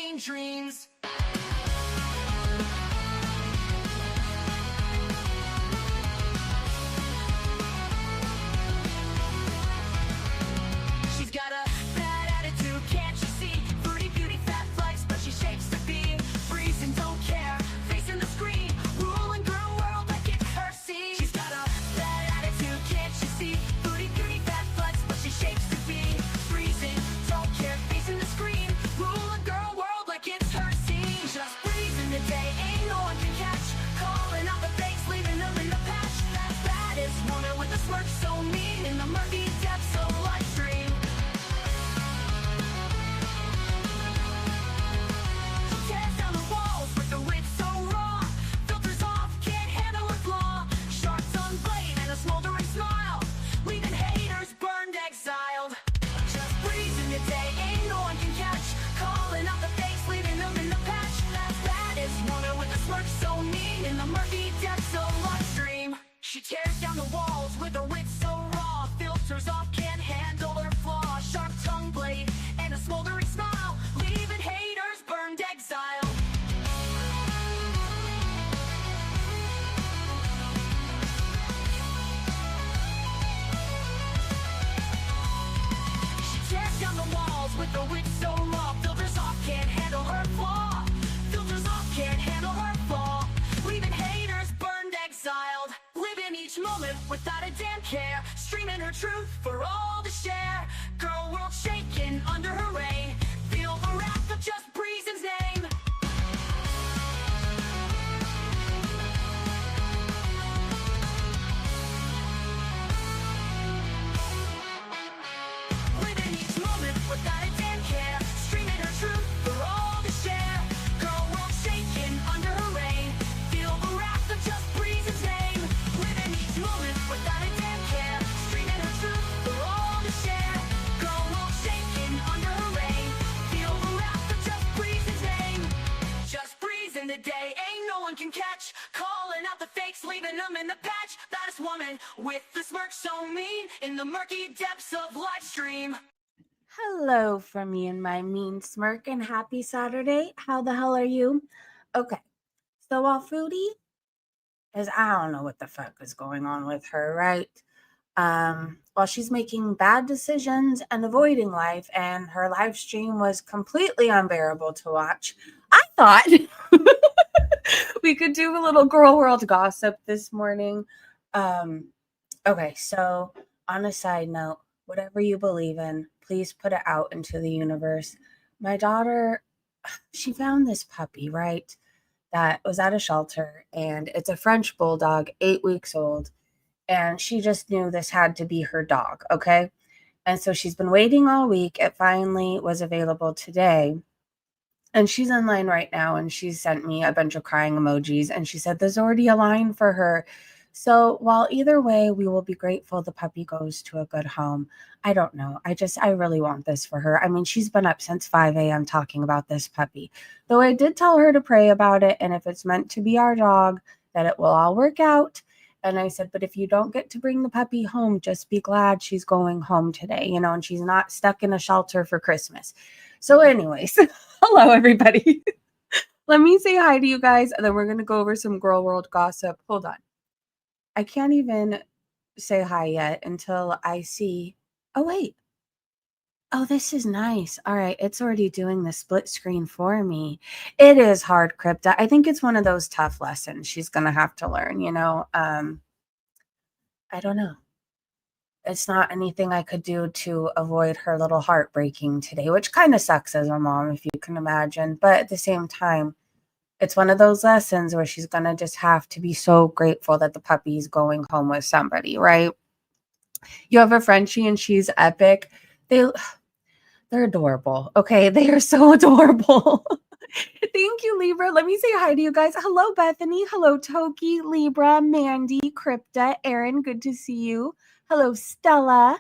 insane dreams. She's got a bad attitude, can't you see? Foodie beauty, fat flights, but she shakes to be freezing, don't care, facing the screen, ruling girl world like it's her scene. She's got a bad attitude, can't you see? Foodie beauty, fat flights, but she shakes to be freezing, don't care, facing the screen, ruling girl world like it's her scene. Just breezing the day, ain't no one can catch, calling out the fakes, leaving them in the patch. That baddest woman with a smirk so mean in the murky depths of life stream. Tears down the walls with the wit so raw, filters off, can't handle her flaw. Sharp tongue blade and a smoldering smile, leaving haters burned, exiled. Just breezing the day, ain't no one can catch, calling out the fakes, leaving them in the patch. That baddest woman with a smirk so mean in the murky depths of life stream. She tears down the walls with her wit so raw, filters off, can't handle her flaw. Sharp tongue blade and a smoldering smile, leaving haters burned, exiled. She tears down the walls with her wit so raw, filters off, can't handle her flaw. Filters off, can't handle her flaw, leaving haters burned, exiled. Living each moment without a damn care, streaming her truth for all to share. Girl world shaking under her reign, feel the wrath of just Breezen's name. Living each moment without a damn care, streaming her truth for all to share. Girl world shaking under her reign, feel the wrath of just Breezen's name. Living each moment without a damn care, streaming her truth for all to share. Girl world shaking under her reign, feel the wrath of just Breezen's name. Just breezing the day, ain't no one can catch, calling out the fakes, leaving them in the patch. Baddest woman with the smirk so mean in the murky depths of live stream. Hello from me and my mean smirk, and happy Saturday. How the hell are you? Okay, so while Foodie is, I don't know what the fuck is going on with her, right? While she's making bad decisions and avoiding life, and her live stream was completely unbearable to watch, I thought we could do a little girl world gossip this morning. Okay, so on a side note, whatever you believe in, please put it out into the universe. My daughter, she found this puppy, right? That was at a shelter, and it's a French bulldog, 8 weeks old. And she just knew this had to be her dog, okay? And so she's been waiting all week. It finally was available today. And she's in line right now, and she sent me a bunch of crying emojis, and she said there's already a line for her. So while either way, we will be grateful the puppy goes to a good home. I don't know. I really want this for her. I mean, she's been up since 5 a.m. talking about this puppy. Though I did tell her to pray about it, and if it's meant to be our dog, that it will all work out. And I said, but if you don't get to bring the puppy home, just be glad she's going home today, and she's not stuck in a shelter for Christmas. So anyways, hello, everybody. Let me say hi to you guys, and then we're going to go over some girl world gossip. Hold on. I can't even say hi yet until I see. Oh, wait. Oh, this is nice. All right. It's already doing the split screen for me. It is hard, Crypta. I think it's one of those tough lessons she's going to have to learn, I don't know. It's not anything I could do to avoid her little heart breaking today, which kind of sucks as a mom, if you can imagine. But at the same time, it's one of those lessons where she's going to just have to be so grateful that the puppy's going home with somebody, right? You have a Frenchie and she's epic. They're adorable. Okay, they are so adorable. Thank you, Libra. Let me say hi to you guys. Hello, Bethany. Hello, Toki, Libra, Mandy, Crypta, Aaron. Good to see you. Hello, Stella.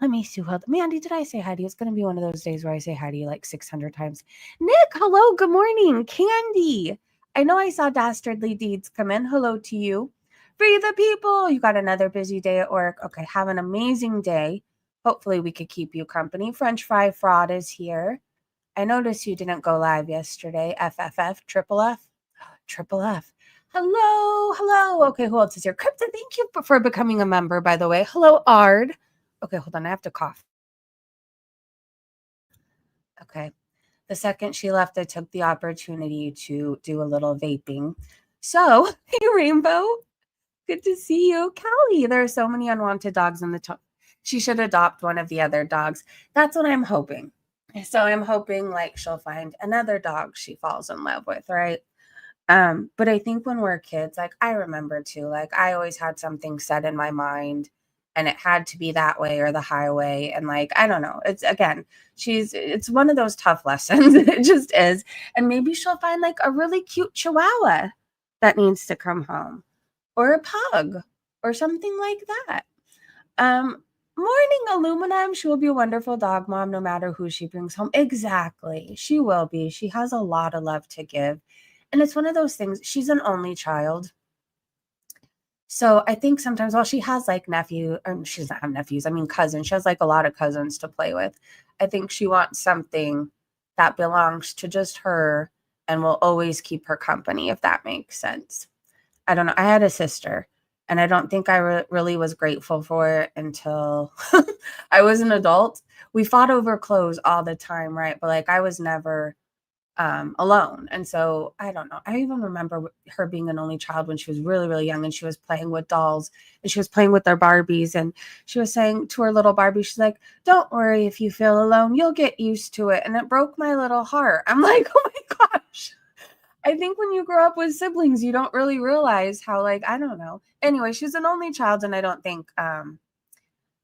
Let me see. Mandy, did I say hi to you? It's going to be one of those days where I say hi to you like 600 times. Nick, hello. Good morning. Candy. I know I saw Dastardly Deeds come in. Hello to you. Free the people. You got another busy day at work. Okay, have an amazing day. Hopefully we could keep you company. French Fry Fraud is here. I noticed you didn't go live yesterday. FFF, triple F, triple F. Hello, hello. Okay, who else is here? Crypta, thank you for becoming a member, by the way. Hello, Ard. Okay, hold on. I have to cough. Okay. The second she left, I took the opportunity to do a little vaping. So, hey, Rainbow. Good to see you. Callie, there are so many unwanted dogs in the top. She should adopt one of the other dogs. That's what I'm hoping. So I'm hoping like she'll find another dog she falls in love with, right? But I think when we're kids, like I remember too, like I always had something set in my mind and it had to be that way or the highway. And like, I don't know. It's again, it's one of those tough lessons. It just is. And maybe she'll find like a really cute chihuahua that needs to come home or a pug or something like that. Morning aluminum. She will be a wonderful dog mom no matter who she brings home. Exactly. She will be. She has a lot of love to give. And it's one of those things. She's an only child. So I think sometimes, well, she has like nephew, or she doesn't have nephews. I mean, cousins. She has like a lot of cousins to play with. I think she wants something that belongs to just her and will always keep her company, if that makes sense. I don't know. I had a sister, and I don't think I really was grateful for it until I was an adult. We fought over clothes all the time, right? But like I was never alone. And so I don't know. I even remember her being an only child when she was really, really young and she was playing with dolls and she was playing with their Barbies. And she was saying to her little Barbie, she's like, don't worry if you feel alone, you'll get used to it. And it broke my little heart. I'm like, oh my gosh. I think when you grow up with siblings, you don't really realize how, like, I don't know. Anyway, she's an only child, and I don't think, I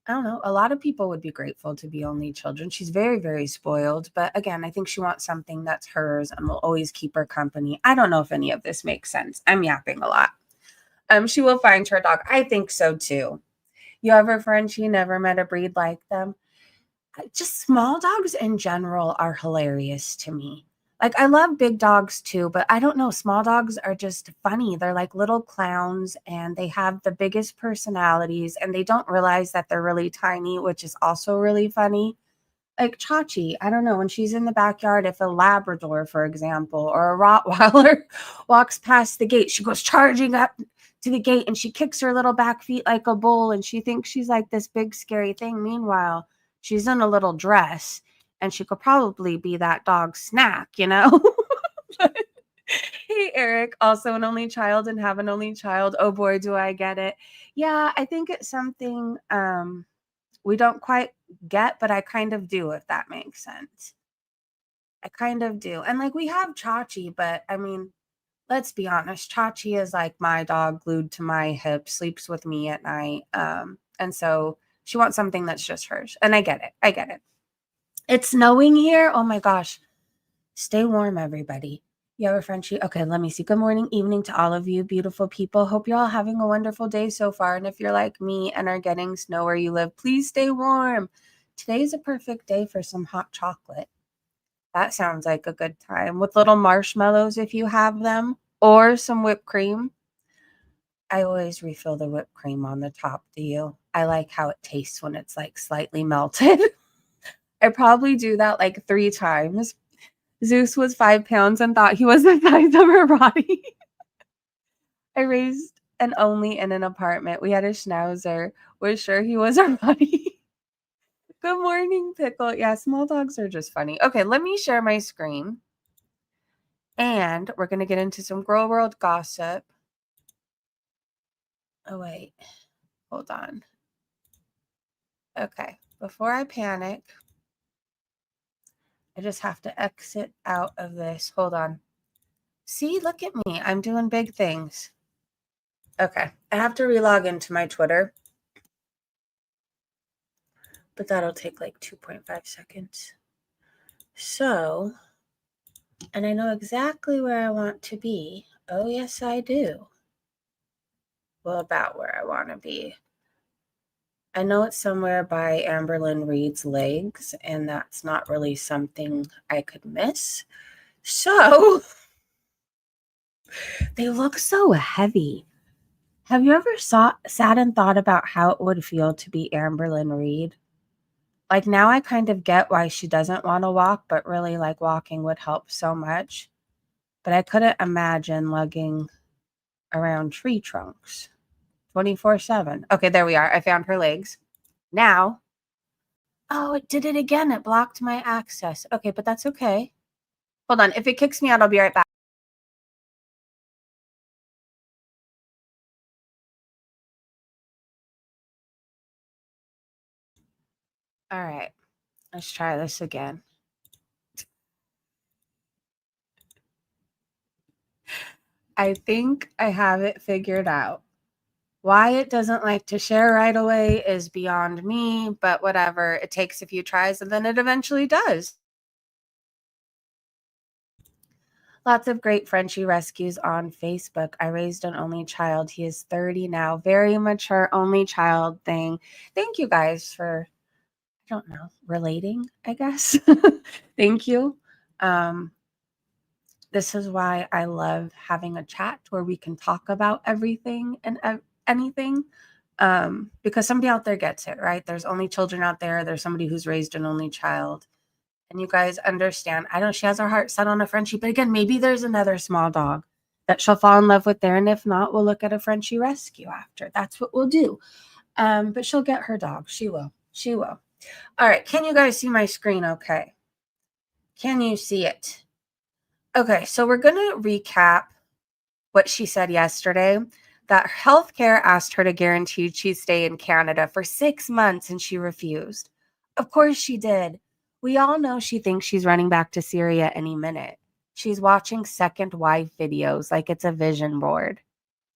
don't know, a lot of people would be grateful to be only children. She's very, very spoiled. But again, I think she wants something that's hers and will always keep her company. I don't know if any of this makes sense. I'm yapping a lot. She will find her dog. I think so too. You have a friend, she never met a breed like them. Just small dogs in general are hilarious to me. Like I love big dogs too, but I don't know, small dogs are just funny. They're like little clowns and they have the biggest personalities and they don't realize that they're really tiny, which is also really funny. Like Chachi, I don't know, when she's in the backyard, if a Labrador, for example, or a Rottweiler walks past the gate, she goes charging up to the gate and she kicks her little back feet like a bull and she thinks she's like this big scary thing. Meanwhile, she's in a little dress and she could probably be that dog's snack, you know? Hey, Eric, also an only child and have an only child. Oh boy, do I get it. Yeah, I think it's something we don't quite get, but I kind of do, if that makes sense. I kind of do. And like we have Chachi, but I mean, let's be honest, Chachi is like my dog glued to my hip, sleeps with me at night. And so she wants something that's just hers. And I get it. I get it. It's snowing here. Oh my gosh. Stay warm, everybody. You have a Frenchie? Okay, let me see. Good morning, evening to all of you beautiful people. Hope you're all having a wonderful day so far. And if you're like me and are getting snow where you live, please stay warm. Today is a perfect day for some hot chocolate. That sounds like a good time with little marshmallows if you have them or some whipped cream. I always refill the whipped cream on the top. Do you? I like how it tastes when it's like slightly melted. I probably do that like 3 times. Zeus was 5 pounds and thought he was the size of her body. I raised an only in an apartment. We had a schnauzer. Was sure he was our buddy. Good morning, Pickle. Yeah, small dogs are just funny. Okay, let me share my screen. And we're going to get into some girl world gossip. Oh, wait. Hold on. Okay, before I panic, I just have to exit out of this. Hold on. See, look at me. I'm doing big things. Okay, I have to relog into my Twitter, but that'll take like 2.5 seconds. So, and I know exactly where I want to be. Oh, yes, I do. Well, about where I want to be. I know it's somewhere by Amberlynn Reed's legs, and that's not really something I could miss. So, they look so heavy. Have you ever sat and thought about how it would feel to be Amberlynn Reed? Like now I kind of get why she doesn't want to walk, but really like walking would help so much. But I couldn't imagine lugging around tree trunks 24/7. Okay, there we are. I found her legs. Now, oh, it did it again. It blocked my access. Okay, but that's okay. Hold on. If it kicks me out, I'll be right back. All right, let's try this again. I think I have it figured out. Why it doesn't like to share right away is beyond me, but whatever. It takes a few tries and then it eventually does. Lots of great Frenchie rescues on Facebook. I raised an only child. He is 30 now. Very mature only child thing. Thank you guys for, I don't know, relating, I guess. Thank you. This is why I love having a chat where we can talk about everything and anything. Because somebody out there gets it, right? There's only children out there. There's somebody who's raised an only child. And you guys understand. I know she has her heart set on a Frenchie, but again, maybe there's another small dog that she'll fall in love with there. And if not, we'll look at a Frenchie rescue after. That's what we'll do. But she'll get her dog. She will. She will. All right. Can you guys see my screen okay? Can you see it? Okay. So we're going to recap what she said yesterday, that healthcare asked her to guarantee she'd stay in Canada for 6 months and she refused. Of course she did. We all know she thinks she's running back to Syria any minute. She's watching second wife videos like it's a vision board.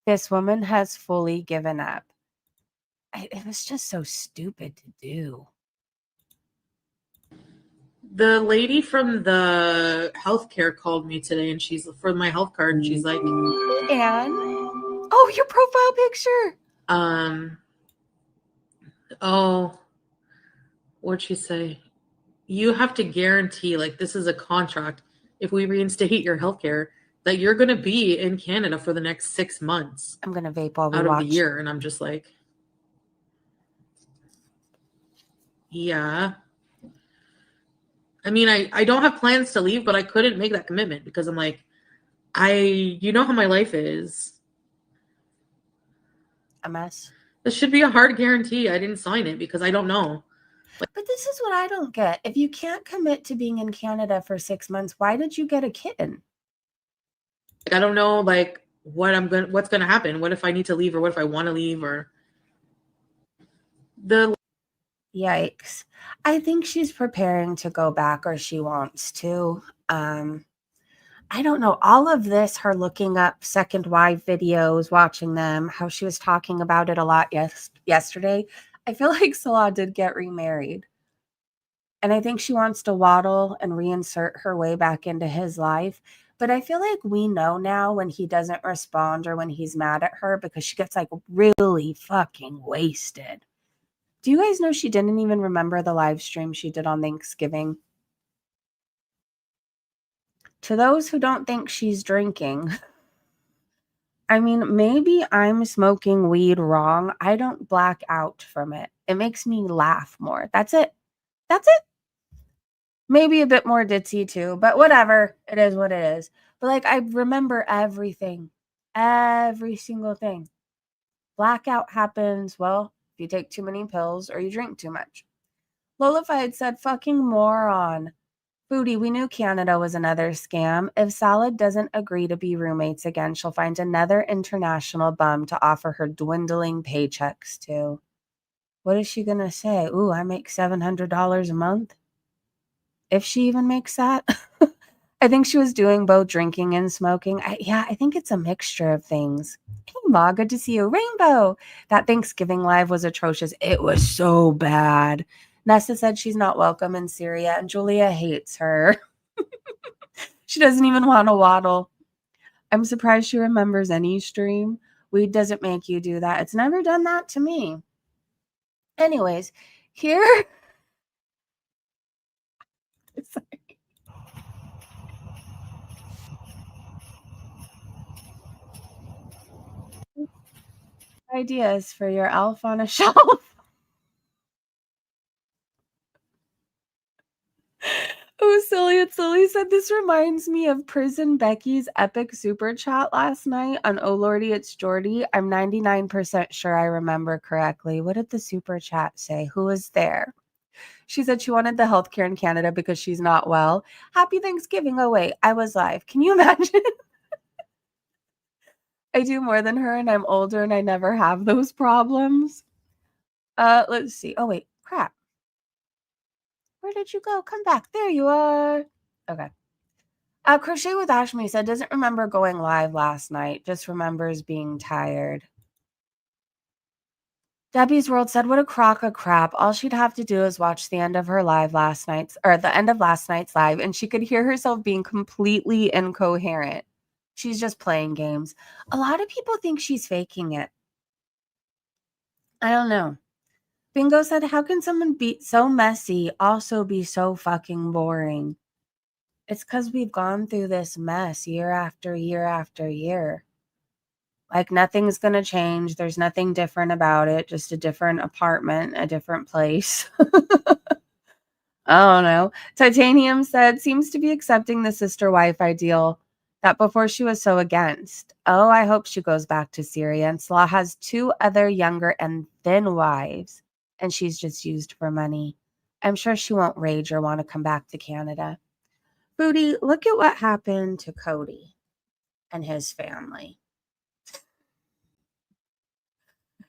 This woman has fully given up. It was just so stupid to do. The lady from the healthcare called me today, and she's for my health card, and she's like, And oh, your profile picture. Oh, what'd she say? You have to guarantee, like, this is a contract. If we reinstate your healthcare, that you're going to be in Canada for the next 6 months. I'm going to vape while we out watch. of the year. And I'm just like, yeah. I mean, I don't have plans to leave, but I couldn't make that commitment because I'm like, you know how my life is. A mess. This should be a hard guarantee. I didn't sign it because I don't know. But this is what I don't get. If you can't commit to being in Canada for 6 months, why did you get a kitten? I don't know, like, what's gonna happen. What if I need to leave, or what if I want to leave, or the Yikes. I think she's preparing to go back, or she wants to. I don't know. All of this, her looking up second wife videos, watching them, how she was talking about it a lot yesterday. I feel like Salah did get remarried. And I think she wants to waddle and reinsert her way back into his life. But I feel like we know now when he doesn't respond or when he's mad at her because she gets like really fucking wasted. Do you guys know she didn't even remember the live stream she did on Thanksgiving? To those who don't think she's drinking, I mean, maybe I'm smoking weed wrong. I don't black out from it. It makes me laugh more. That's it. That's it. Maybe a bit more ditzy too, but whatever. It is what it is. But like, I remember everything, every single thing. Blackout happens, well, if you take too many pills or you drink too much. Lolified said, fucking moron. Foodie, we knew Canada was another scam. If Salad doesn't agree to be roommates again, she'll find another international bum to offer her dwindling paychecks to. What is she going to say? Ooh, I make $700 a month. If she even makes that. I think she was doing both drinking and smoking. I think it's a mixture of things. Hey, Ma, good to see you. Rainbow. That Thanksgiving live was atrocious. It was so bad. Nessa said she's not welcome in Syria, and Julia hates her. She doesn't even want to waddle. I'm surprised she remembers any stream. Weed doesn't make you do that. It's never done that to me. Anyways, here. Ideas for your elf on a shelf. Sully said, this reminds me of Prison Becky's epic super chat last night on Oh Lordy, It's Jordy. I'm 99% sure I remember correctly. What did the super chat say? Who was there? She said she wanted the healthcare in Canada because she's not well. Happy Thanksgiving. Oh, wait, I was live. Can you imagine? I do more than her and I'm older and I never have those problems. Let's see. Oh, wait, crap. Where did you go? Come back. There you are. Okay. Crochet with Ashmi said, doesn't remember going live last night, just remembers being tired. Debbie's World said, what a crock of crap. All she'd have to do is watch the end of her live last night's, or the end of last night's live, and she could hear herself being completely incoherent. She's just playing games. A lot of people think she's faking it. I don't know. Bingo said, how can someone be so messy, also be so fucking boring? It's because we've gone through this mess year after year after year. Like nothing's going to change. There's nothing different about it. Just a different apartment, a different place. I don't know. Titanium said, seems to be accepting the sister wife ideal that before she was so against. Oh, I hope she goes back to Syria. And Salah has 2 other younger and thin wives, and she's just used for money. I'm sure she won't rage or want to come back to Canada. Foodie, look at what happened to Cody and his family.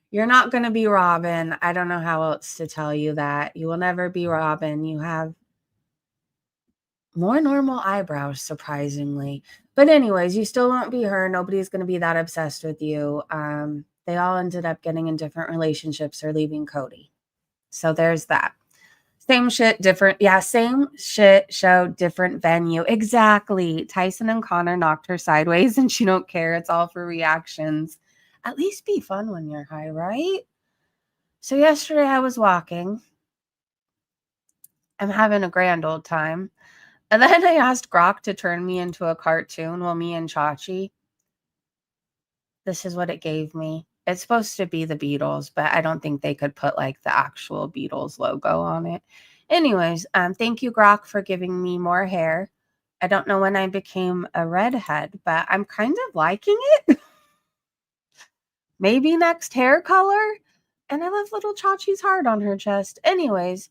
You're not going to be Robin. I don't know how else to tell you that. You will never be Robin. You have more normal eyebrows, surprisingly. But anyways, you still won't be her. Nobody's going to be that obsessed with you. They all ended up getting in different relationships or leaving Cody. So there's that. Same shit, different. Yeah, same shit, show, different venue. Exactly. Tyson and Connor knocked her sideways and she don't care. It's all for reactions. At least be fun when you're high, right? So yesterday I was walking. I'm having a grand old time. And then I asked Grok to turn me into a cartoon while me and Chachi. This is what it gave me. It's supposed to be the Beatles, but I don't think they could put like the actual Beatles logo on it. Anyways, thank you, Grok, for giving me more hair. I don't know when I became a redhead, but I'm kind of liking it. Maybe next hair color. And I love little Chachi's heart on her chest. Anyways,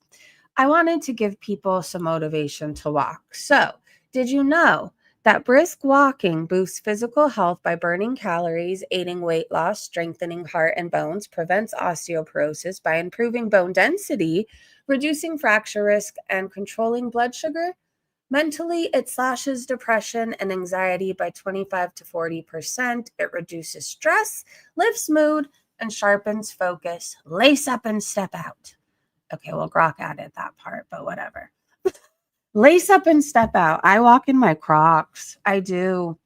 I wanted to give people some motivation to walk. So, did you know that brisk walking boosts physical health by burning calories, aiding weight loss, strengthening heart and bones, prevents osteoporosis by improving bone density, reducing fracture risk, and controlling blood sugar? Mentally, it slashes depression and anxiety by 25 to 40%. It reduces stress, lifts mood, and sharpens focus. Lace up and step out. Okay, well, Grok added that part, but whatever. Lace up and step out. I walk in my Crocs. I do.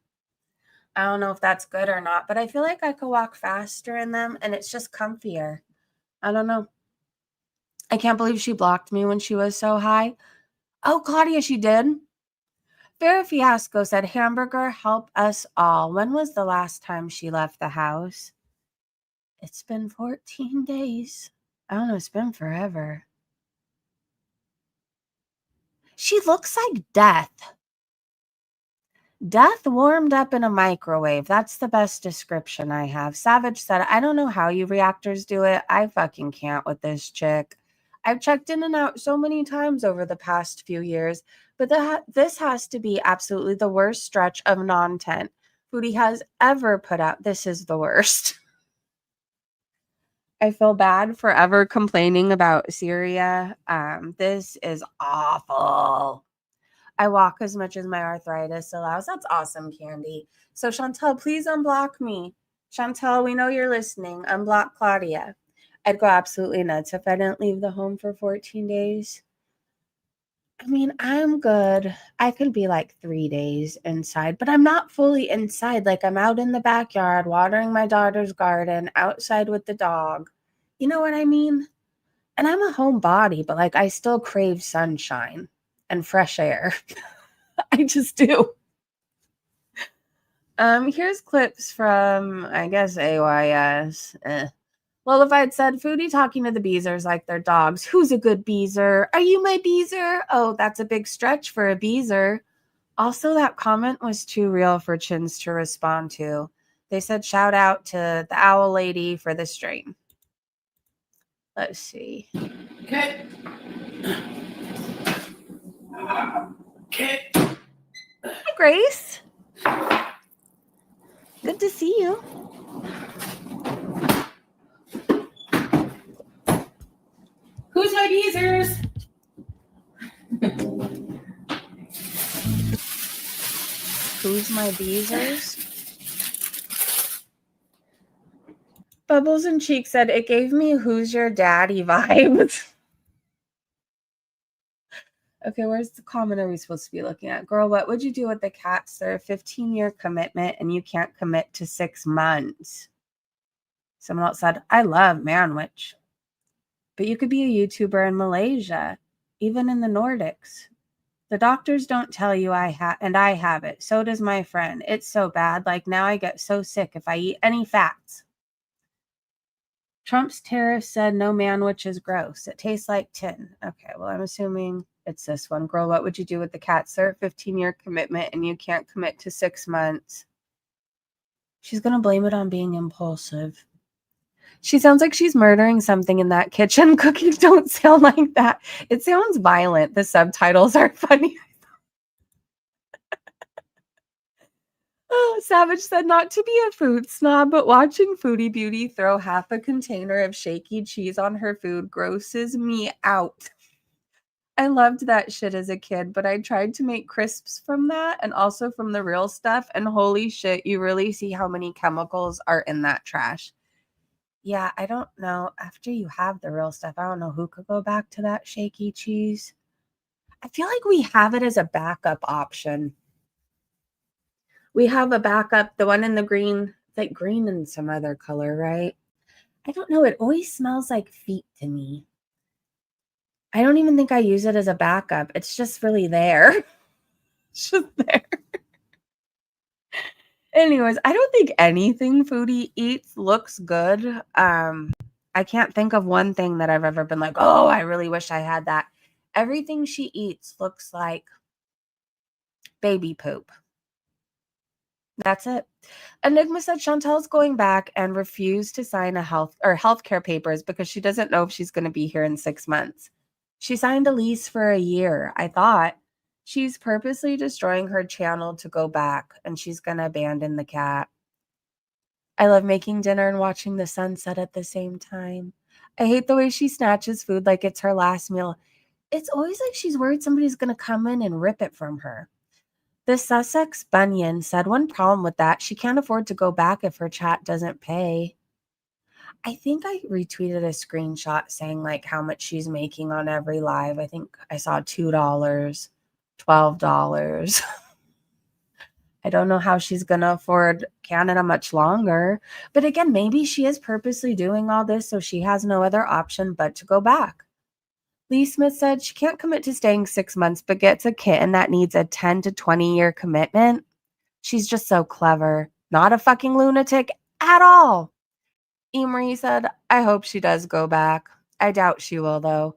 I don't know if that's good or not, but I feel like I could walk faster in them and it's just comfier. I don't know. I can't believe she blocked me when she was so high. Oh, Claudia, she did. Vera Fiasco said, hamburger, help us all. When was the last time she left the house? It's been 14 days. I don't know. It's been forever. She looks like death. Death warmed up in a microwave. That's the best description I have. Savage said, I don't know how you reactors do it. I fucking can't with this chick. I've checked in and out so many times over the past few years, but this has to be absolutely the worst stretch of non-tent Foodie has ever put out. This is the worst. I feel bad for ever complaining about Syria. This is awful. I walk as much as my arthritis allows. That's awesome, Candy. So Chantel, please unblock me. Chantel, we know you're listening. Unblock Claudia. I'd go absolutely nuts if I didn't leave the home for 14 days. I mean, I'm good. I could be like 3 days inside, but I'm not fully inside. Like I'm out in the backyard watering my daughter's garden, outside with the dog. You know what I mean? And I'm a homebody, but like I still crave sunshine and fresh air. I just do. Here's clips from, I guess, AYS. Well, if I had said Foodie talking to the Beezers like they're dogs, who's a good Beezer? Are you my Beezer? Oh, that's a big stretch for a Beezer. Also, that comment was too real for Chins to respond to. They said shout out to the owl lady for the stream. Let's see. Okay. Okay. Hi, Grace. Good to see you. Who's my Beezers? Who's my Beezers? Bubbles and Cheek said it gave me who's your daddy vibes. Okay, where's the comment are we supposed to be looking at? Girl, what would you do with the cats? They're a 15-year commitment and you can't commit to 6 months. Someone else said, I love Manwich. But you could be a YouTuber in Malaysia, even in the Nordics. The doctors don't tell you I have it. So does my friend. It's so bad. Like now I get so sick if I eat any fats. Trump's tariff said no Manwich is gross. It tastes like tin. Okay, well, I'm assuming it's this one. Girl, what would you do with the cats? They're a 15-year commitment and you can't commit to 6 months. She's going to blame it on being impulsive. She sounds like she's murdering something in that kitchen. Cookies don't sound like that. It sounds violent. The subtitles are funny. Oh, Savage said not to be a food snob, but watching Foodie Beauty throw half a container of shaky cheese on her food grosses me out. I loved that shit as a kid, but I tried to make crisps from that and also from the real stuff. And holy shit, you really see how many chemicals are in that trash. Yeah, I don't know. After you have the real stuff, I don't know who could go back to that shaky cheese. I feel like we have it as a backup option. We have a backup, the one in the green, like green and some other color, right? I don't know. It always smells like feet to me. I don't even think I use it as a backup. It's just really there. It's just there. Anyways, I don't think anything Foodie eats looks good. I can't think of one thing that I've ever been like, oh, I really wish I had that. Everything she eats looks like baby poop. That's it. Enigma said Chantel's going back and refused to sign healthcare papers because she doesn't know if she's going to be here in 6 months. She signed a lease for a year. I thought she's purposely destroying her channel to go back and she's going to abandon the cat. I love making dinner and watching the sunset at the same time. I hate the way she snatches food like it's her last meal. It's always like she's worried somebody's going to come in and rip it from her. The Sussex Bunyan said one problem with that, she can't afford to go back if her chat doesn't pay. I think I retweeted a screenshot saying like how much she's making on every live. I think I saw $2, $12. I don't know how she's going to afford Canada much longer. But again, maybe she is purposely doing all this so she has no other option but to go back. Lee Smith said she can't commit to staying 6 months, but gets a kitten that needs a 10 to 20-year commitment. She's just so clever. Not a fucking lunatic at all. Emery said, I hope she does go back. I doubt she will, though.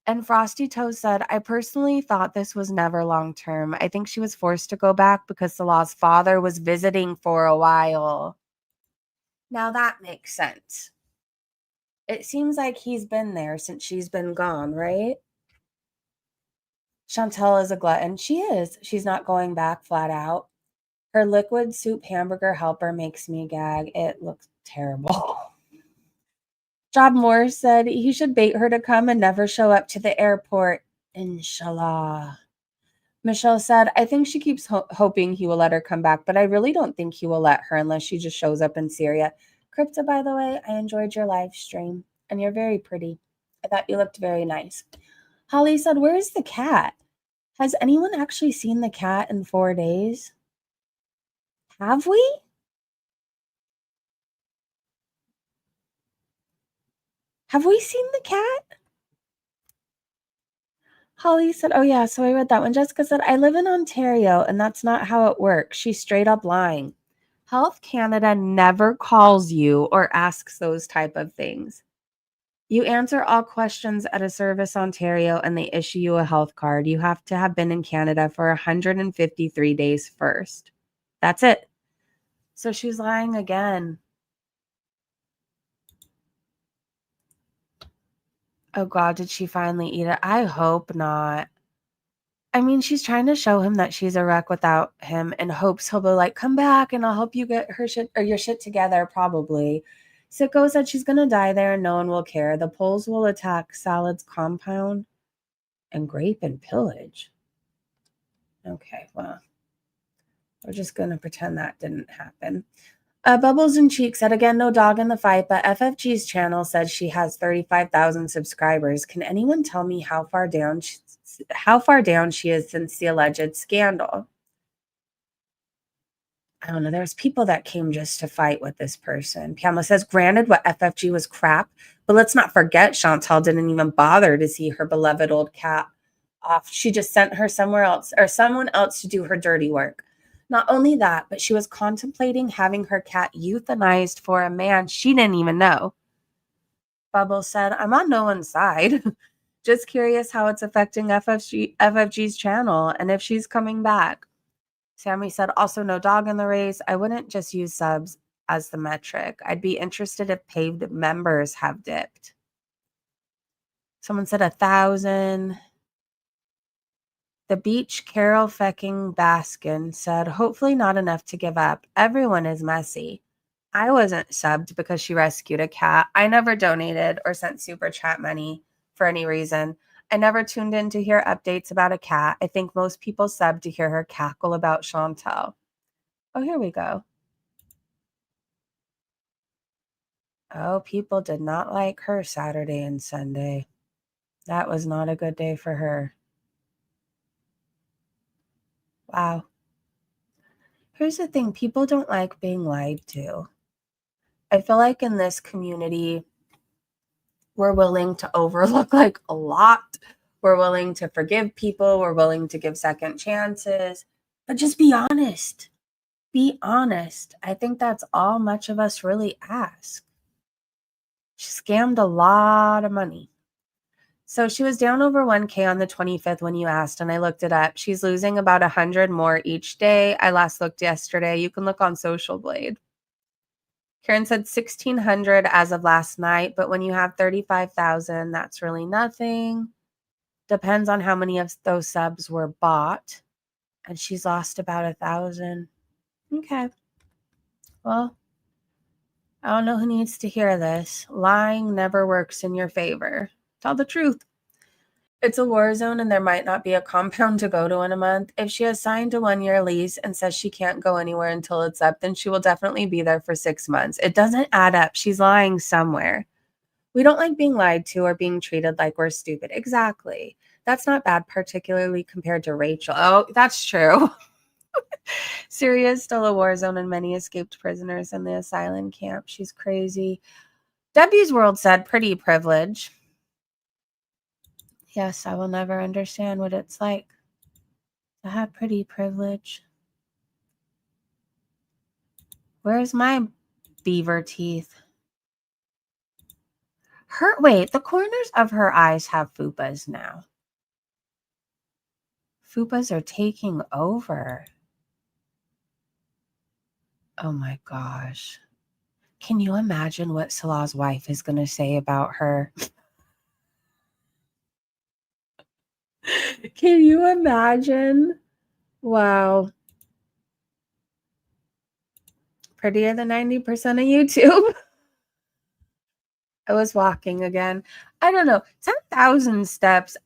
And Frosty Toe said, I personally thought this was never long-term. I think she was forced to go back because Salah's father was visiting for a while. Now that makes sense. It seems like he's been there since she's been gone, right? Chantel is a glutton. She is. She's not going back flat out. Her liquid soup hamburger helper makes me gag. It looks terrible. Job Moore said he should bait her to come and never show up to the airport. Inshallah. Michelle said, I think she keeps hoping he will let her come back, but I really don't think he will let her unless she just shows up in Syria. Crypta, by the way, I enjoyed your live stream, and you're very pretty. I thought you looked very nice. Holly said, where is the cat? Has anyone actually seen the cat in 4 days? Have we? Have we seen the cat? Holly said, oh yeah, so I read that one. Jessica said, I live in Ontario and that's not how it works. She's straight up lying. Health Canada never calls you or asks those type of things. You answer all questions at a Service Ontario and they issue you a health card. You have to have been in Canada for 153 days first. That's it. So she's lying again. Oh God, did she finally eat it? I hope not. I mean, she's trying to show him that she's a wreck without him in hopes he'll be like, come back and I'll help you get her shit or your shit together, probably. Sicko said she's gonna die there and no one will care. The Poles will attack Salad's compound and grape and pillage. Okay, well, we're just gonna pretend that didn't happen. Bubbles and Cheek said, again, no dog in the fight, but FFG's channel said she has 35,000 subscribers. Can anyone tell me how far down she is since the alleged scandal? I don't know. There's people that came just to fight with this person. Pamela says, granted, what FFG was crap, but let's not forget Chantal didn't even bother to see her beloved old cat off. She just sent her somewhere else or someone else to do her dirty work. Not only that, but she was contemplating having her cat euthanized for a man she didn't even know. Bubbles said, I'm on no one's side. Just curious how it's affecting FFG's channel and if she's coming back. Sammy said, also no dog in the race. I wouldn't just use subs as the metric. I'd be interested if paid members have dipped. Someone said 1,000. The Beach Carol Fecking Baskin said, hopefully not enough to give up. Everyone is messy. I wasn't subbed because she rescued a cat. I never donated or sent super chat money for any reason. I never tuned in to hear updates about a cat. I think most people sub to hear her cackle about Chantal. Oh, here we go. Oh, people did not like her Saturday and Sunday. That was not a good day for her. Wow. Here's the thing. People don't like being lied to. I feel like in this community, we're willing to overlook like a lot. We're willing to forgive people. We're willing to give second chances. But just be honest. Be honest. I think that's all much of us really ask. She scammed a lot of money. So she was down over 1K on the 25th when you asked, and I looked it up. She's losing about 100 more each day. I last looked yesterday. You can look on Social Blade. Karen said 1,600 as of last night, but when you have 35,000, that's really nothing. Depends on how many of those subs were bought. And she's lost about 1,000. Okay. Well, I don't know who needs to hear this. Lying never works in your favor. Tell the truth. It's a war zone and there might not be a compound to go to in a month. If she has signed a 1-year lease and says she can't go anywhere until it's up, then she will definitely be there for 6 months. It doesn't add up. She's lying somewhere. We don't like being lied to or being treated like we're stupid. Exactly. That's not bad, particularly compared to Rachel. Oh, that's true. Syria is still a war zone and many escaped prisoners in the asylum camp. She's crazy. Debbie's World said pretty privilege. Yes, I will never understand what it's like to have pretty privilege. Where's my beaver teeth? Wait, the corners of her eyes have fupas now. Fupas are taking over. Oh my gosh. Can you imagine what Salah's wife is going to say about her? Can you imagine? Wow. Prettier than 90% of YouTube. I was walking again. I don't know. 10,000 steps.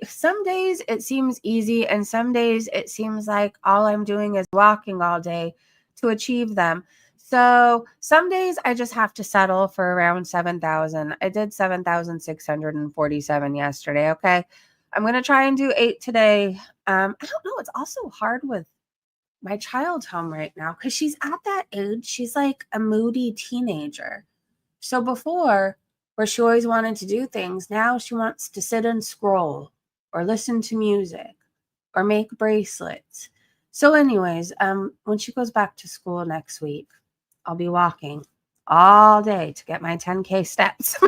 Some days it seems easy, and some days it seems like all I'm doing is walking all day to achieve them. So some days I just have to settle for around 7,000. I did 7,647 yesterday. Okay. I'm going to try and do 8 today. I don't know. It's also hard with my child home right now because she's at that age. She's like a moody teenager. So before, where she always wanted to do things, now she wants to sit and scroll or listen to music or make bracelets. So, anyways, when she goes back to school next week, I'll be walking all day to get my 10K steps.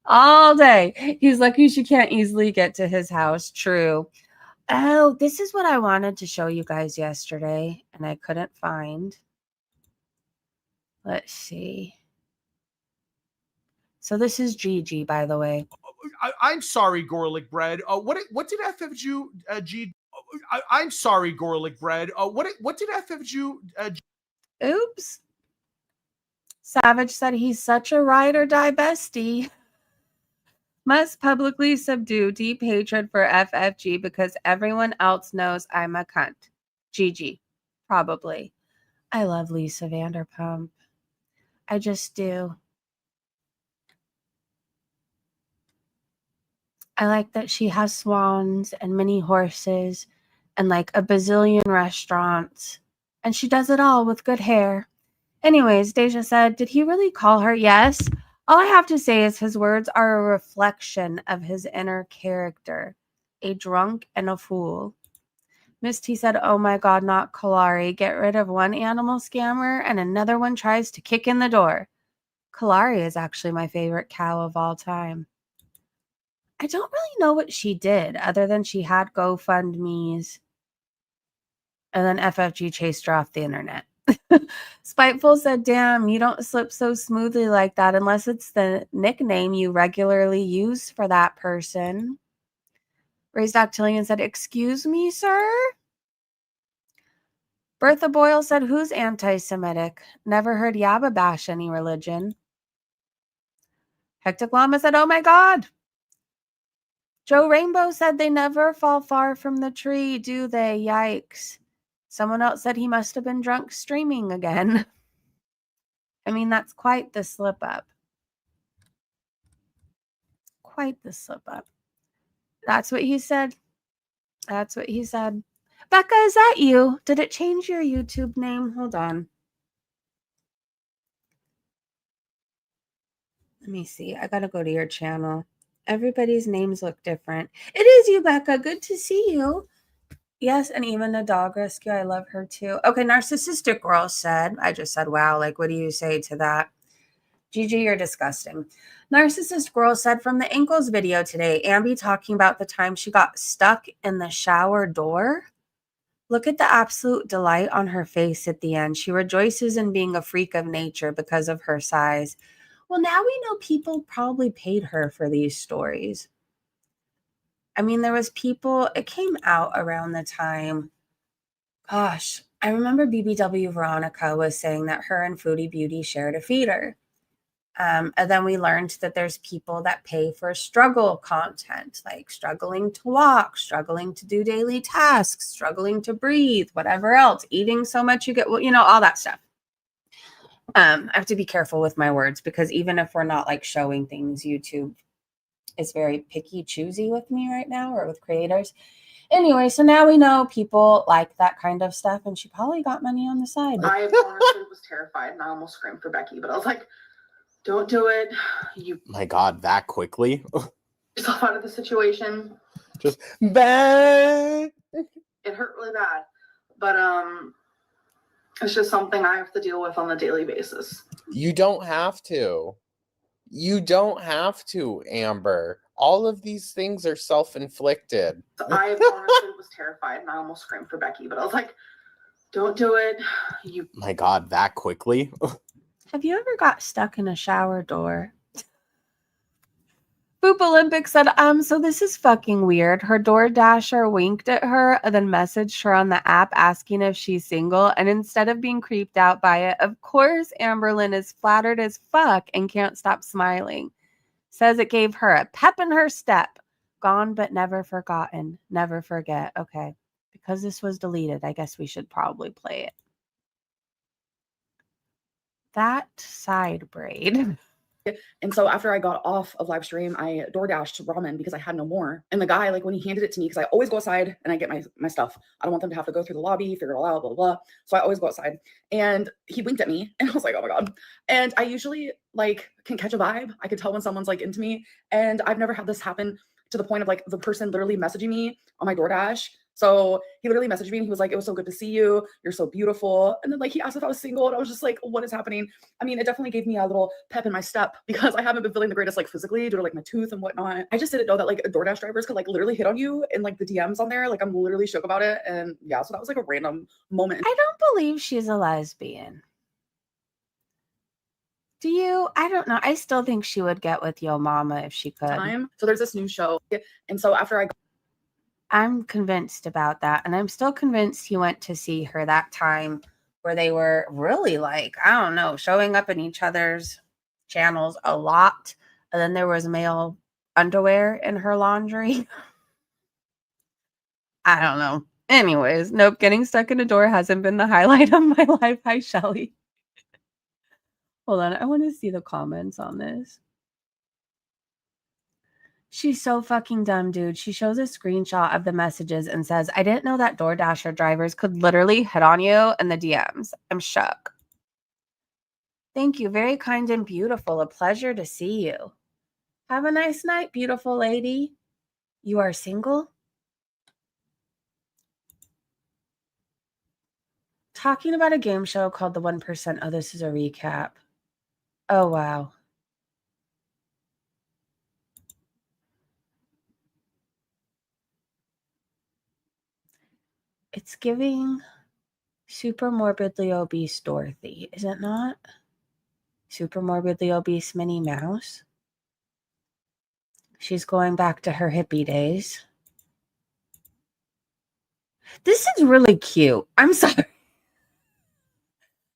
All day. He's lucky she can't easily get to his house. True. Oh, this is what I wanted to show you guys yesterday, and I couldn't find. Let's see. So this is Gigi, by the way. I'm sorry, Gorlick Bread. What did FFG I'm sorry, Gorlick Bread. What did FFG Oops. Savage said he's such a ride or die bestie. Must publicly subdue deep hatred for FFG because everyone else knows I'm a cunt. Gigi. Probably. I love Lisa Vanderpump. I just do. I like that she has swans and mini horses and like a bazillion restaurants. And she does it all with good hair. Anyways, Deja said, did he really call her? Yes. All I have to say is his words are a reflection of his inner character. A drunk and a fool. Miss T said, oh my God, not Kalari. Get rid of one animal scammer and another one tries to kick in the door. Kalari is actually my favorite cow of all time. I don't really know what she did other than she had GoFundMe's and then FFG chased her off the internet. Spiteful said, damn, you don't slip so smoothly like that unless it's the nickname you regularly use for that person. Raised Octillion said, excuse me, sir? Bertha Boyle said, who's anti-Semitic? Never heard Yabba bash any religion. Hectic Llama said, oh my God. Joe Rainbow said they never fall far from the tree, do they? Yikes. Someone else said he must have been drunk streaming again. I mean, that's quite the slip up. Quite the slip up. That's what he said. That's what he said. Becca, is that you? Did it change your YouTube name? Hold on. Let me see. I gotta go to your channel. Everybody's names look different. It is you, Becca. Good to see you. Yes, and even the dog rescue. I love her too. Okay, Narcissistic Girl said, I just said, wow, like, what do you say to that? Gigi, you're disgusting. Narcissist Girl said from the ankles video today, Ambi talking about the time she got stuck in the shower door. Look at the absolute delight on her face at the end. She rejoices in being a freak of nature because of her size. Well, now we know people probably paid her for these stories. I mean, there was people, it came out around the time. Gosh, I remember BBW Veronica was saying that her and Foodie Beauty shared a feeder. And then we learned that there's people that pay for struggle content, like struggling to walk, struggling to do daily tasks, struggling to breathe, whatever else, eating so much you get, well, you know, all that stuff. I have to be careful with my words because even if we're not like showing things, YouTube is very picky, choosy with me right now or with creators. Anyway, so now we know people like that kind of stuff, and she probably got money on the side. I honestly was terrified and I almost screamed for Becky, but I was like, don't do it. You My God, that quickly? yourself out of the situation. Just bad. It hurt really bad. But it's just something I have to deal with on a daily basis. You don't have to. You don't have to, Amber. All of these things are self-inflicted. So I honestly was terrified and I almost screamed for Becky, but I was like, don't do it. You My God, that quickly? Have you ever got stuck in a shower door? Boop Olympic said, so this is fucking weird. Her DoorDasher winked at her and then messaged her on the app asking if she's single. And instead of being creeped out by it, of course, Amberlynn is flattered as fuck and can't stop smiling. Says it gave her a pep in her step. Gone but never forgotten. Never forget. Okay. Because this was deleted, I guess we should probably play it. That side braid. And so after I got off of live stream, I DoorDashed ramen because I had no more. And the guy, like when he handed it to me, because I always go outside and I get my stuff. I don't want them to have to go through the lobby, figure it all out, blah, blah, blah. So I always go outside. And he winked at me and I was like, oh my God. And I usually like can catch a vibe. I could tell when someone's like into me. And I've never had this happen to the point of like the person literally messaging me on my DoorDash So he literally messaged me and he was like, it was so good to see you. You're so beautiful. And then like he asked if I was single and I was just like, what is happening? I mean, it definitely gave me a little pep in my step because I haven't been feeling the greatest like physically due to like my tooth and whatnot. I just didn't know that like DoorDash drivers could like literally hit on you in like the DMs on there. Like I'm literally shook about it. And yeah, so that was like a random moment. I don't believe she's a lesbian. Do you? I don't know. I still think she would get with Yo Mama if she could. So there's this new show. And so after I'm convinced about that. And I'm still convinced he went to see her that time where they were really like, I don't know, showing up in each other's channels a lot. And then there was male underwear in her laundry. I don't know. Anyways, nope, getting stuck in a door hasn't been the highlight of my life. Hi, Shelly. Hold on, I want to see the comments on this. She's so fucking dumb, dude. She shows a screenshot of the messages and says, I didn't know that DoorDasher drivers could literally hit on you in the DMs. I'm shook. Thank you. Very kind and beautiful. A pleasure to see you. Have a nice night, beautiful lady. You are single? Talking about a game show called The 1%. Oh, this is a recap. Oh, wow. It's giving super morbidly obese Dorothy, is it not? Super morbidly obese Minnie Mouse. She's going back to her hippie days. This is really cute. I'm sorry.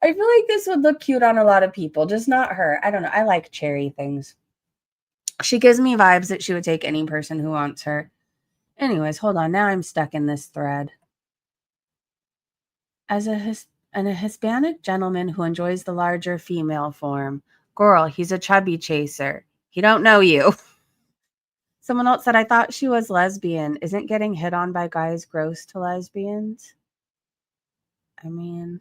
I feel like this would look cute on a lot of people, just not her. I don't know. I like cherry things. She gives me vibes that she would take any person who wants her. Anyways, hold on. Now I'm stuck in this thread. As a Hispanic gentleman who enjoys the larger female form. Girl, he's a chubby chaser. He don't know you. Someone else said, I thought she was lesbian. Isn't getting hit on by guys gross to lesbians? I mean,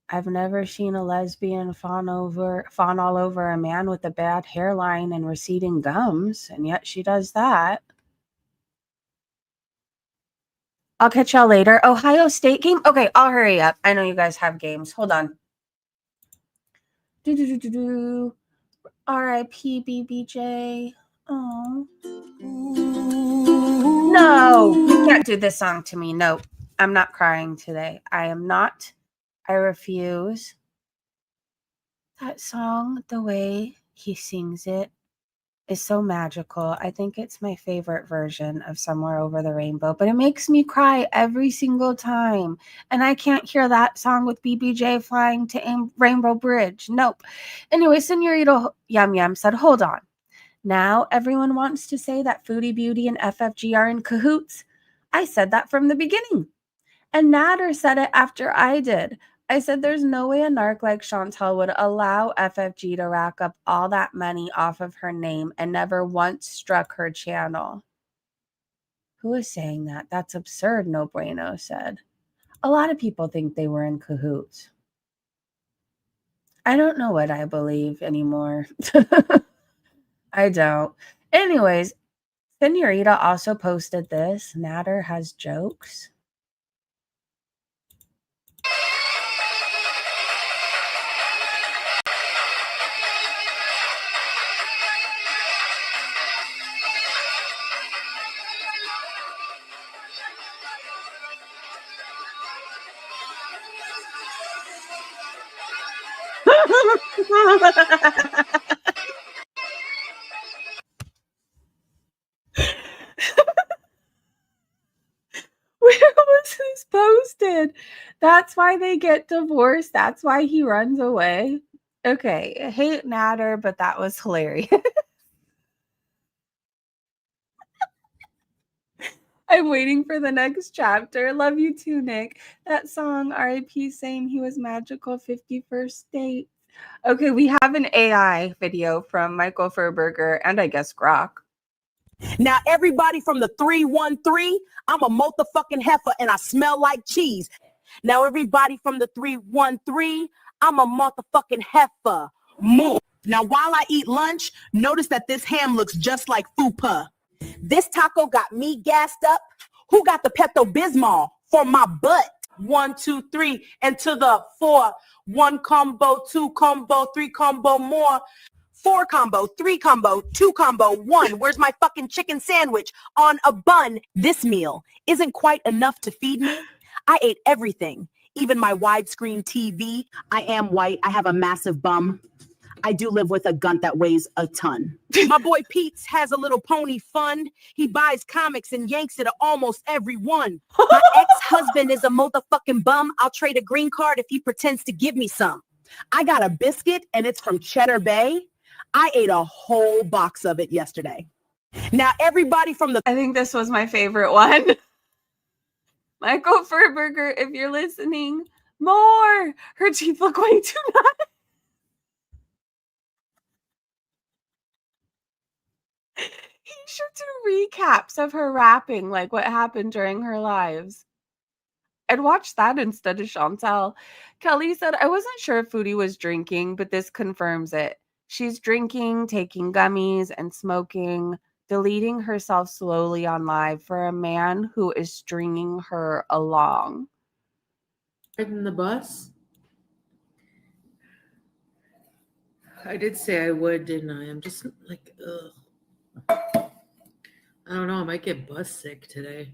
I've never seen a lesbian fawn all over a man with a bad hairline and receding gums, and yet she does that. I'll catch y'all later. Ohio State game? Okay, I'll hurry up. I know you guys have games. Hold on. R.I.P. BBJ. Oh. No, you can't do this song to me. No, I'm not crying today. I am not. I refuse. That song, the way he sings it, is so magical. I think it's my favorite version of Somewhere Over the Rainbow, but it makes me cry every single time. And I can't hear that song with BBJ flying to Rainbow Bridge. Nope. Anyway, Senorita Yum Yum said, hold on. Now everyone wants to say that Foodie Beauty and FFG are in cahoots. I said that from the beginning. And Nader said it after I did. I said there's no way a narc like Chantal would allow FFG to rack up all that money off of her name and never once struck her channel. Who is saying that? That's absurd, No Bueno said. A lot of people think they were in cahoots. I don't know what I believe anymore. I don't. Anyways, Senorita also posted this. Nader has jokes. Where was this posted? That's why they get divorced. That's why he runs away. Okay, I hate Nader, but that was hilarious. I'm waiting for the next chapter. Love you too, Nick. That song, R.I.P. saying he was magical 51st date. Okay, we have an AI video from Michael Furberger and I guess Grok. Now, everybody from the 313, I'm a motherfucking heifer and I smell like cheese. Now, everybody from the 313, I'm a motherfucking heifer. More. Now, while I eat lunch, notice that this ham looks just like fupa. This taco got me gassed up. Who got the Pepto-Bismol for my butt? 1, 2, 3, and to the 4. 1 combo, 2 combo, 3 combo more. 4 combo, 3 combo, 2 combo, 1. Where's my fucking chicken sandwich on a bun? This meal isn't quite enough to feed me. I ate everything, even my widescreen TV. I am white. I have a massive bum. I do live with a gun that weighs a ton. My boy Pete's has a little pony fund. He buys comics and yanks it at almost every one. My ex-husband is a motherfucking bum. I'll trade a green card if he pretends to give me some. I got a biscuit and it's from Cheddar Bay. I ate a whole box of it yesterday. Now everybody from the I think this was my favorite one. Michael Furberger, if you're listening, more. Her teeth look way too nice. He should do recaps of her rapping, like what happened during her lives. I'd watch that instead of Chantel. Kelly said, I wasn't sure if Foodie was drinking, but this confirms it. She's drinking, taking gummies, and smoking, deleting herself slowly on live for a man who is stringing her along. Riding the bus? I did say I would, didn't I? I'm just like, ugh. I don't know. I might get bus sick today.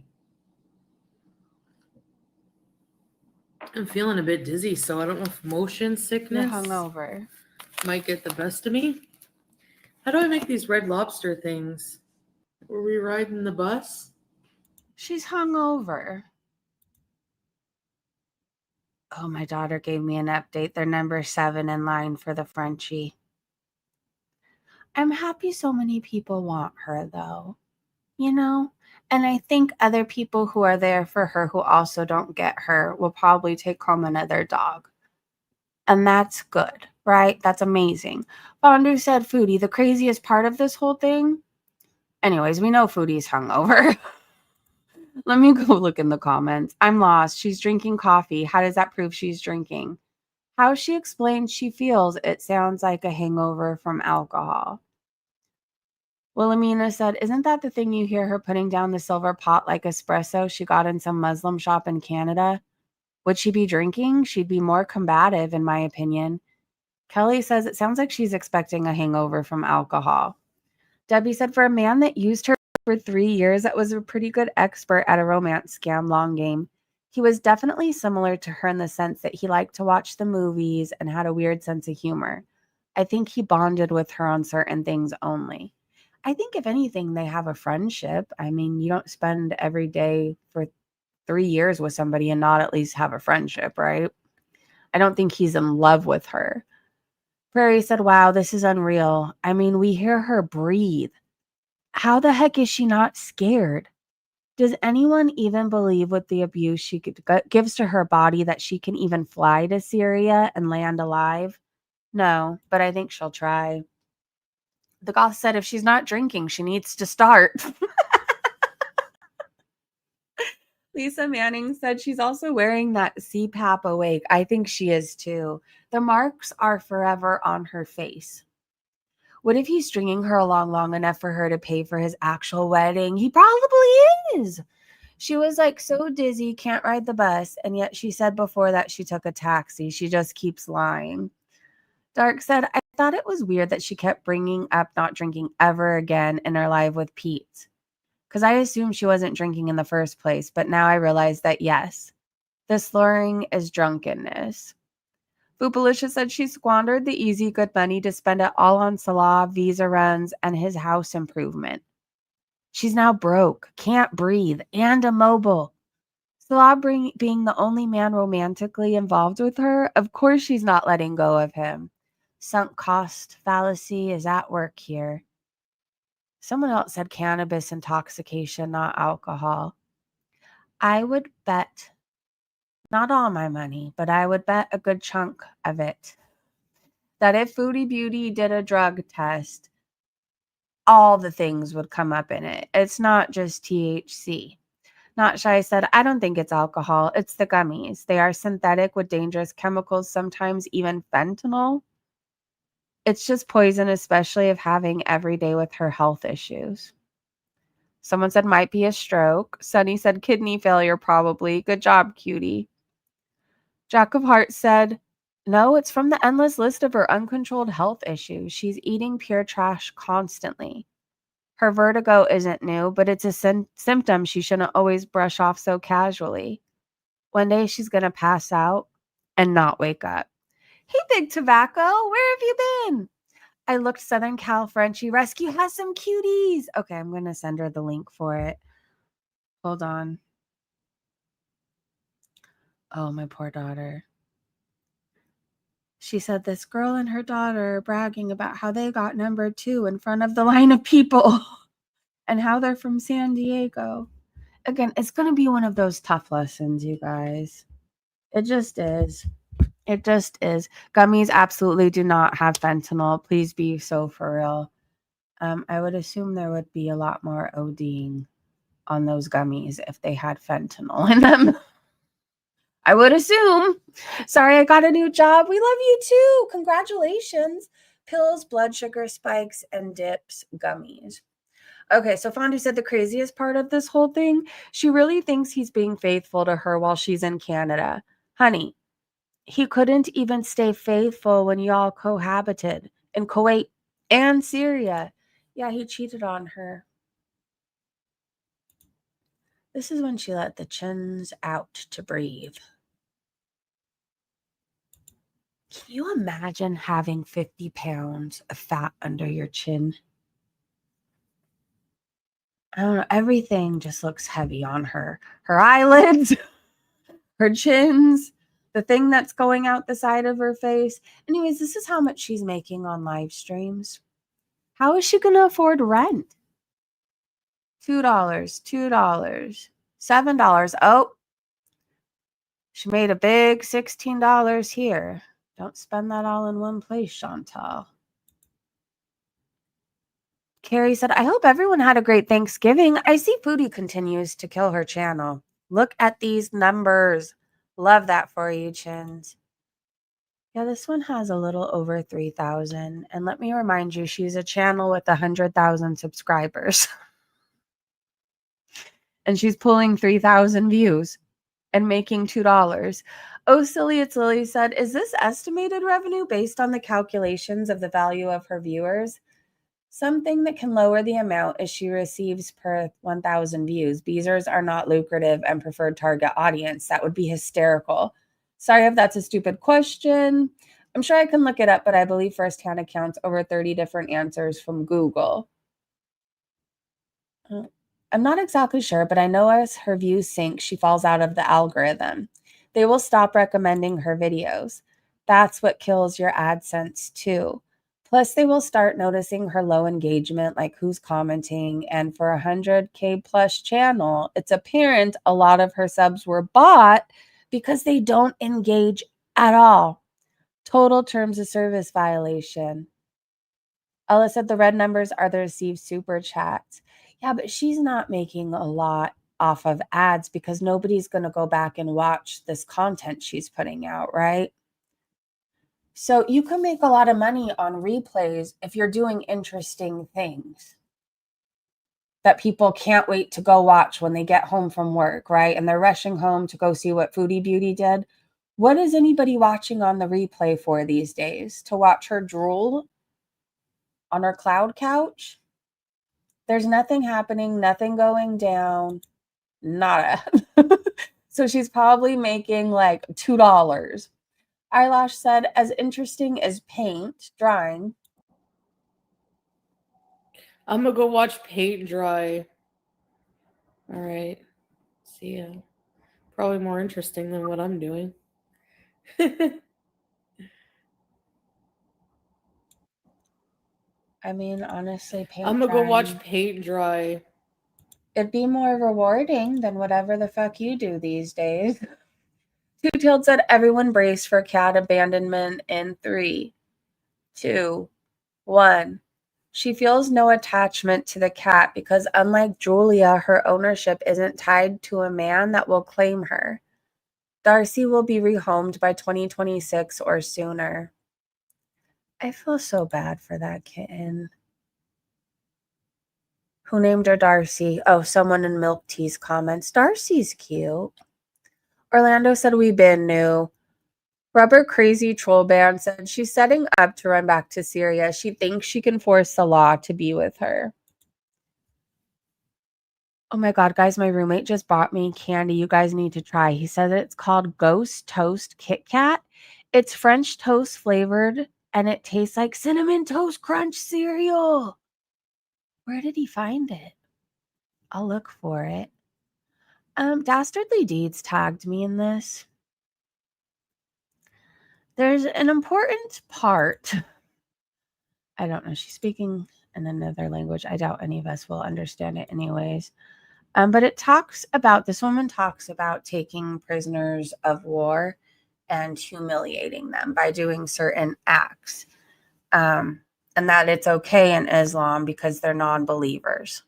I'm feeling a bit dizzy, so I don't know if motion You're sickness hungover. might get the best of me. How do I make these Red Lobster things? Were we riding the bus? She's hungover. Oh, my daughter gave me an update. They're number 7 in line for the Frenchie. I'm happy so many people want her, though. You know? And I think other people who are there for her who also don't get her will probably take home another dog. And that's good, right? That's amazing. Fondu said, Foodie, the craziest part of this whole thing? Anyways, we know Foodie's hungover. Let me go look in the comments. I'm lost. She's drinking coffee. How does that prove she's drinking? How she explains she feels, it sounds like a hangover from alcohol. Wilhelmina said, isn't that the thing you hear her putting down the silver pot like espresso she got in some Muslim shop in Canada? Would she be drinking? She'd be more combative, in my opinion. Kelly says it sounds like she's expecting a hangover from alcohol. Debbie said, for a man that used her for 3 years, that was a pretty good expert at a romance scam long game. He was definitely similar to her in the sense that he liked to watch the movies and had a weird sense of humor. I think he bonded with her on certain things only. I think if anything, they have a friendship. I mean, you don't spend every day for 3 years with somebody and not at least have a friendship, right? I don't think he's in love with her. Prairie said, wow, this is unreal. I mean, we hear her breathe. How the heck is she not scared? Does anyone even believe with the abuse she gives to her body that she can even fly to Syria and land alive? No, but I think she'll try. The goth said if she's not drinking, she needs to start. Lisa Manning said she's also wearing that CPAP awake. I think she is too. The marks are forever on her face. What if he's stringing her along long enough for her to pay for his actual wedding? He probably is. She was like so dizzy, can't ride the bus, and yet she said before that she took a taxi. She just keeps lying. Dark said, I thought it was weird that she kept bringing up not drinking ever again in her live with Pete. Because I assumed she wasn't drinking in the first place, but now I realize that yes, the slurring is drunkenness. Boopalisha said she squandered the easy good money to spend it all on Salah, visa runs, and his house improvement. She's now broke, can't breathe, and immobile. Salah being the only man romantically involved with her, of course she's not letting go of him. Sunk cost fallacy is at work here. Someone else said cannabis intoxication, not alcohol. I would bet, not all my money, but I would bet a good chunk of it, that if Foodie Beauty did a drug test, all the things would come up in it. It's not just THC. Not Shy said, I don't think it's alcohol. It's the gummies. They are synthetic with dangerous chemicals, sometimes even fentanyl. It's just poison, especially if having every day with her health issues. Someone said might be a stroke. Sunny said kidney failure probably. Good job, cutie. Jack of Hearts said, no, it's from the endless list of her uncontrolled health issues. She's eating pure trash constantly. Her vertigo isn't new, but it's a symptom she shouldn't always brush off so casually. One day she's going to pass out and not wake up. Hey, Big Tobacco, where have you been? I looked Southern Cal Frenchie Rescue has some cuties. Okay, I'm going to send her the link for it. Hold on. Oh, my poor daughter. She said this girl and her daughter are bragging about how they got number 2 in front of the line of people and how they're from San Diego. Again, it's going to be one of those tough lessons, you guys. It just is. It just is. Gummies absolutely do not have fentanyl. Please be so for real. I would assume there would be a lot more ODing on those gummies if they had fentanyl in them. I would assume. Sorry, I got a new job. We love you too. Congratulations. Pills, blood sugar spikes, and dips gummies. Okay, so Fondu said the craziest part of this whole thing, she really thinks he's being faithful to her while she's in Canada. Honey, he couldn't even stay faithful when y'all cohabited in Kuwait and Syria. Yeah, he cheated on her. This is when she let the chins out to breathe. Can you imagine having 50 pounds of fat under your chin? I don't know. Everything just looks heavy on her. Her eyelids, her chins, the thing that's going out the side of her face. Anyways, this is how much she's making on live streams. How is she going to afford rent? $2, $2, $7. Oh, she made a big $16 here. Don't spend that all in one place, Chantal. Carrie said, I hope everyone had a great Thanksgiving. I see Foodie continues to kill her channel. Look at these numbers. Love that for you, Chins. Yeah, this one has a little over 3,000. And let me remind you, she's a channel with 100,000 subscribers. And she's pulling 3,000 views and making $2. Oh, Silly It's Lily said, is this estimated revenue based on the calculations of the value of her viewers? Something that can lower the amount as she receives per 1,000 views. Beezers are not lucrative and preferred target audience. That would be hysterical. Sorry if that's a stupid question. I'm sure I can look it up, but I believe firsthand accounts over 30 different answers from Google. I'm not exactly sure, but I know as her views sink, she falls out of the algorithm. They will stop recommending her videos. That's what kills your AdSense too. Plus, they will start noticing her low engagement, like who's commenting. And for a 100K plus channel, it's apparent a lot of her subs were bought because they don't engage at all. Total terms of service violation. Ella said the red numbers are the received super chats. Yeah, but she's not making a lot off of ads because nobody's going to go back and watch this content she's putting out, right? So you can make a lot of money on replays if you're doing interesting things that people can't wait to go watch when they get home from work, right? And they're rushing home to go see what Foodie Beauty did. What is anybody watching on the replay for these days? To watch her drool on her cloud couch? There's nothing happening, nothing going down, nada. So she's probably making like $2. Eyelash said, as interesting as paint drying. I'm gonna go watch paint dry. All right. See ya. Probably more interesting than what I'm doing. I mean, honestly, paint I'm gonna go watch drying, paint dry. it'd be more rewarding than whatever the fuck you do these days. Two-Tailed said, everyone brace for cat abandonment in 3, 2, 1. She feels no attachment to the cat because unlike Julia, her ownership isn't tied to a man that will claim her. Darcy will be rehomed by 2026 or sooner. I feel so bad for that kitten. Who named her Darcy? Oh, someone in Milk Tea's comments. Darcy's cute. Orlando said we been new. Rubber Crazy Troll Band said she's setting up to run back to Syria. She thinks she can force Salah to be with her. Oh my God, guys, my roommate just bought me candy you guys need to try. He says it's called Ghost Toast Kit Kat. It's French toast flavored and it tastes like Cinnamon Toast Crunch cereal. Where did he find it? I'll look for it. Dastardly Deeds tagged me in this. There's an important part. I don't know. She's speaking in another language. I doubt any of us will understand it anyways. But it talks about, this woman talks about taking prisoners of war and humiliating them by doing certain acts. And that it's okay in Islam because they're non-believers.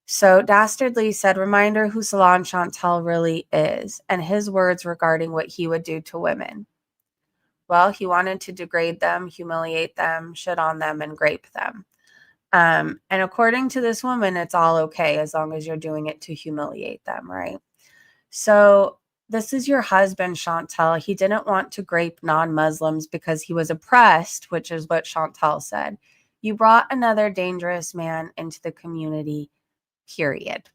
So Dastardly said, reminder who Salah Chantel really is, and his words regarding what he would do to women. Well, he wanted to degrade them, humiliate them, shit on them, and grape them. And according to this woman, it's all okay as long as you're doing it to humiliate them, right? So this is your husband, Chantel. He didn't want to grape non-Muslims because he was oppressed, which is what Chantel said. You brought another dangerous man into the community, period.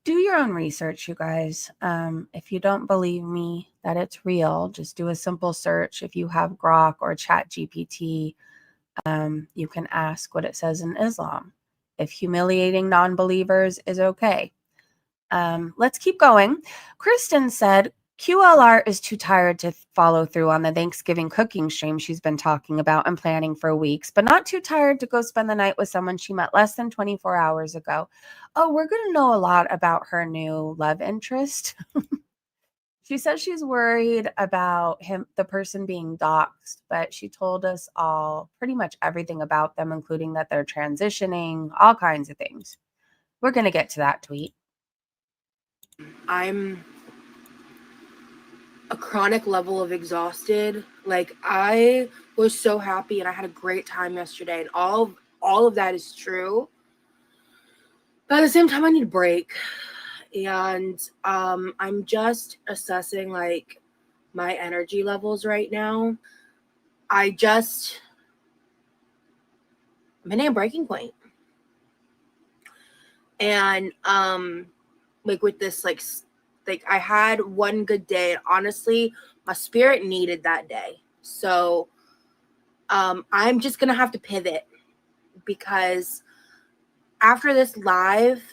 Do your own research, you guys. If you don't believe me that it's real, just do a simple search. If you have Grok or ChatGPT, you can ask what it says in Islam. If humiliating non-believers is okay. Let's keep going. Kristen said, QLR is too tired to follow through on the Thanksgiving cooking stream she's been talking about and planning for weeks, but not too tired to go spend the night with someone she met less than 24 hours ago. Oh, we're going to know a lot about her new love interest. She says she's worried about the person being doxxed, but she told us all pretty much everything about them, including that they're transitioning, all kinds of things. We're going to get to that tweet. I'm a chronic level of exhausted. Like, I was so happy and I had a great time yesterday, and all of that is true. But at the same time, I need a break. And I'm just assessing like my energy levels right now. I'm hitting a breaking point. And like with this, like I had one good day, and honestly, my spirit needed that day. So I'm just gonna have to pivot, because after this live,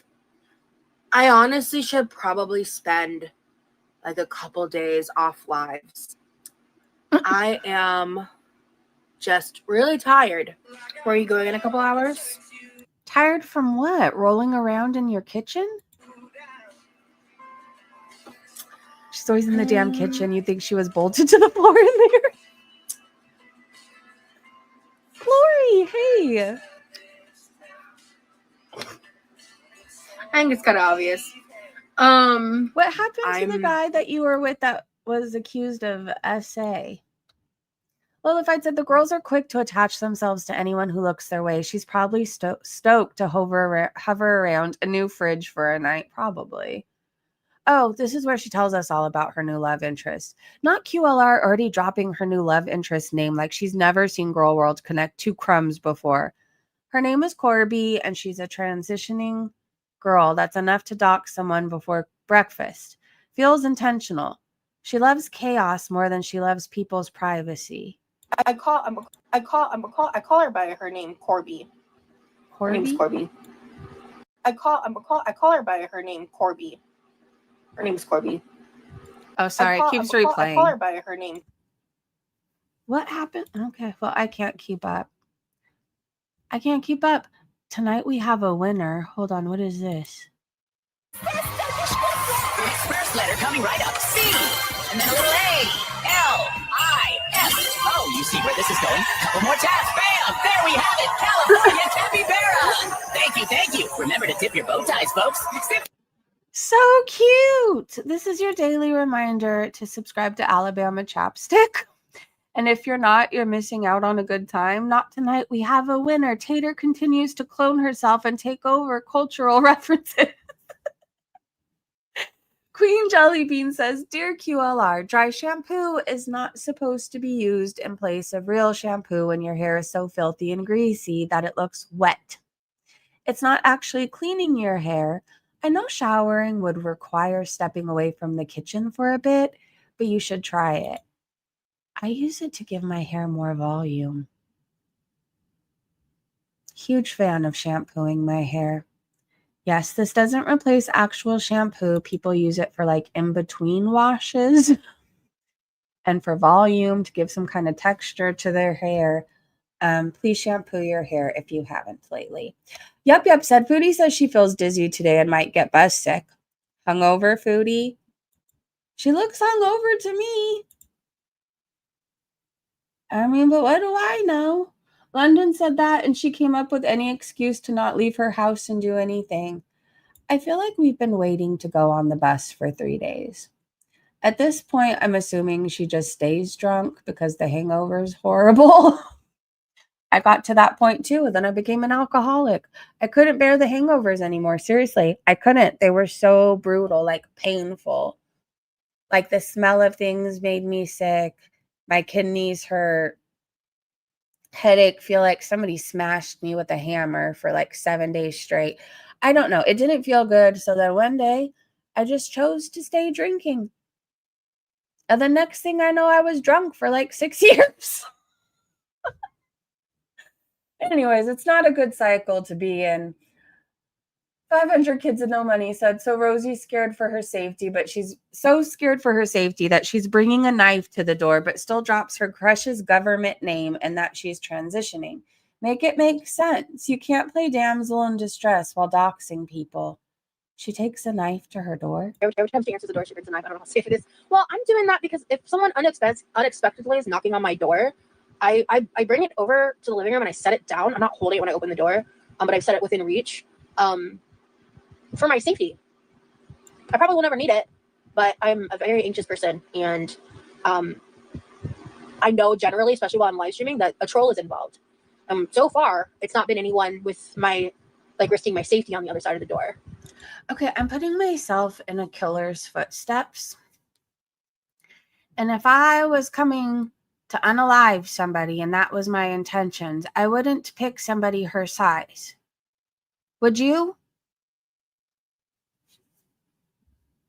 I honestly should probably spend like a couple days off lives. I am just really tired. Where are you going in a couple hours? Tired from what? Rolling around in your kitchen? She's always in the damn kitchen. You think she was bolted to the floor in there? Glory, hey. I think it's kind of obvious. What happened to the guy that you were with that was accused of SA? Lilified said the girls are quick to attach themselves to anyone who looks their way. She's probably stoked to hover around a new fridge for a night, probably. Oh, this is where she tells us all about her new love interest. Not QLR already dropping her new love interest name like she's never seen Girl World connect two crumbs before. Her name is Corby, and she's a transitioning girl. That's enough to dock someone before breakfast. Feels intentional. She loves chaos more than she loves people's privacy. I call her by her name, Corby. Her name's Corby. I call her by her name, Corby. Her name's Corby. Oh, sorry, it keeps replaying. I call her by her name. What happened? Okay, well, I can't keep up. Tonight we have a winner. Hold on, what is this? First letter coming right up. C. And then a little A. L. I. S. Oh, you see where this is going? Couple more taps. Bam! There we have it. California Capybara. Thank you. Remember to tip your bow ties, folks. So cute. This is your daily reminder to subscribe to Alabama Chapstick. And if you're not, you're missing out on a good time. Not tonight. We have a winner. Tater continues to clone herself and take over cultural references. Queen Jellybean says, Dear QLR, dry shampoo is not supposed to be used in place of real shampoo when your hair is so filthy and greasy that it looks wet. It's not actually cleaning your hair. I know showering would require stepping away from the kitchen for a bit, but you should try it. I use it to give my hair more volume. Huge fan of shampooing my hair. Yes, this doesn't replace actual shampoo. People use it for like in-between washes and for volume to give some kind of texture to their hair. Please shampoo your hair if you haven't lately. Yep, said Foodie says she feels dizzy today and might get bus sick. Hungover, Foodie? She looks hungover to me. I mean, but what do I know? London said that, and she came up with any excuse to not leave her house and do anything. I feel like we've been waiting to go on the bus for 3 days. At this point, I'm assuming she just stays drunk because the hangover is horrible. I got to that point too, and then I became an alcoholic. I couldn't bear the hangovers anymore. Seriously, I couldn't. They were so brutal, like painful. Like the smell of things made me sick. My kidneys hurt. Headache, feel like somebody smashed me with a hammer for like 7 days straight. I don't know. It didn't feel good. So then one day I just chose to stay drinking. And the next thing I know, I was drunk for like 6 years. Anyways, it's not a good cycle to be in. 500 Kids and No Money said, so Rosie's scared for her safety, but she's so scared for her safety that she's bringing a knife to the door, but still drops her crush's government name and that she's transitioning. Make it make sense. You can't play damsel in distress while doxing people. She takes a knife to her door. Every time she answers the door, she brings a knife. I don't know how safe it is. Well, I'm doing that because if someone unexpectedly is knocking on my door, I bring it over to the living room and I set it down. I'm not holding it when I open the door, but I set it within reach. For my safety. I probably will never need it, but I'm a very anxious person, and I know generally, especially while I'm live streaming, that a troll is involved. So far, it's not been anyone with my risking my safety on the other side of the door. Okay, I'm putting myself in a killer's footsteps. And if I was coming to unalive somebody and that was my intentions, I wouldn't pick somebody her size. Would you?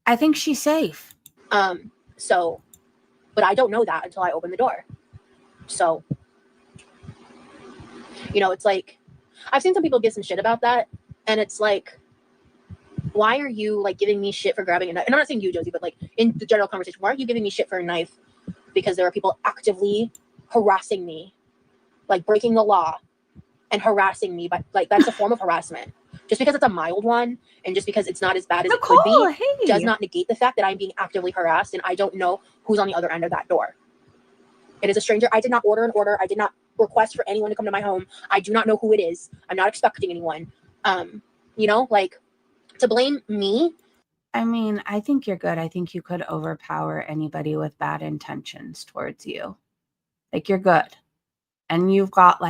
I think she's safe. But I don't know that until I open the door. So, it's like, I've seen some people give some shit about that, and it's like, why are you giving me shit for grabbing a knife? And I'm not saying you, Josie, but in the general conversation, why are you giving me shit for a knife? Because there are people actively harassing me, breaking the law and harassing me, but that's a form of harassment. Just because it's a mild one and just because it's not as bad as Nicole, it could be, hey. does not negate the fact that I'm being actively harassed and I don't know who's on the other end of that door. It is a stranger. I did not order an order. I did not request for anyone to come to my home. I do not know who it is. I'm not expecting anyone. To blame me. I mean, I think you're good. I think you could overpower anybody with bad intentions towards you. You're good. And you've got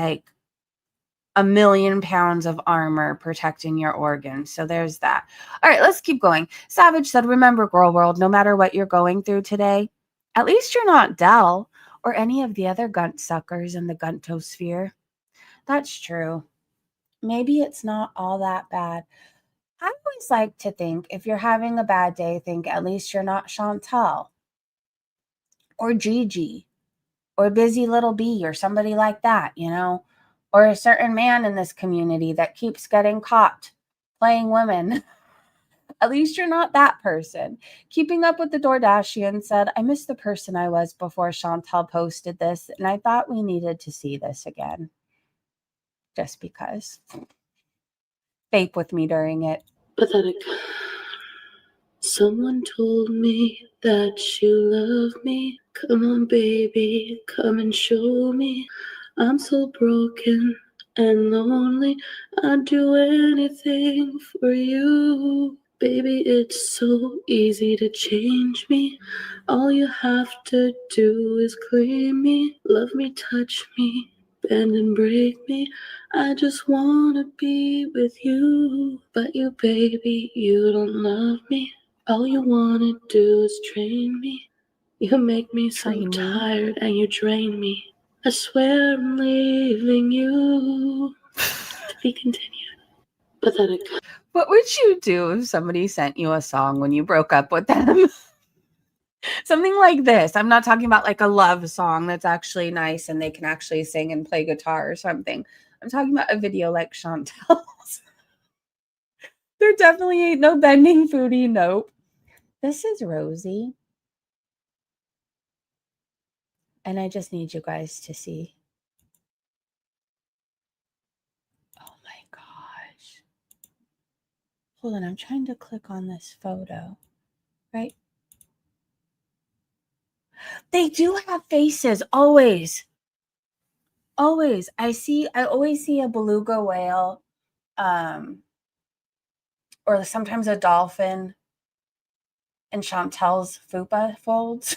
1,000,000 pounds of armor protecting your organs. So there's that. All right, let's keep going. Savage said, remember, girl world, no matter what you're going through today, at least you're not Dell or any of the other gunt suckers in the guntosphere. That's true. Maybe it's not all that bad. I always like to think if you're having a bad day, think at least you're not Chantal or Gigi or Busy Little Bee or somebody like that, or a certain man in this community that keeps getting caught playing women. At least you're not that person. Keeping Up with the Dordashian said, I miss the person I was before Chantal posted this, and I thought we needed to see this again. Just because. Vape with me during it. Pathetic. Someone told me that you love me. Come on, baby, come and show me. I'm so broken and lonely. I'd do anything for you. Baby, it's so easy to change me. All you have to do is claim me, love me, touch me, bend and break me. I just wanna be with you. But you, baby, you don't love me. All you wanna do is train me. You make me so Train me. tired and you drain me. I swear I'm leaving you. To be continued. Pathetic. What would you do if somebody sent you a song when you broke up with them? Something like this. I'm not talking about like a love song that's actually nice and they can actually sing and play guitar or something. I'm talking about a video like Chantel's. There definitely ain't no bending Foodie. Nope. This is Rosie. And I just need you guys to see. Oh my gosh. Hold on. I'm trying to click on this photo. Right? They do have faces. Always. Always. I always see a beluga whale. Or sometimes a dolphin in Chantel's fupa folds.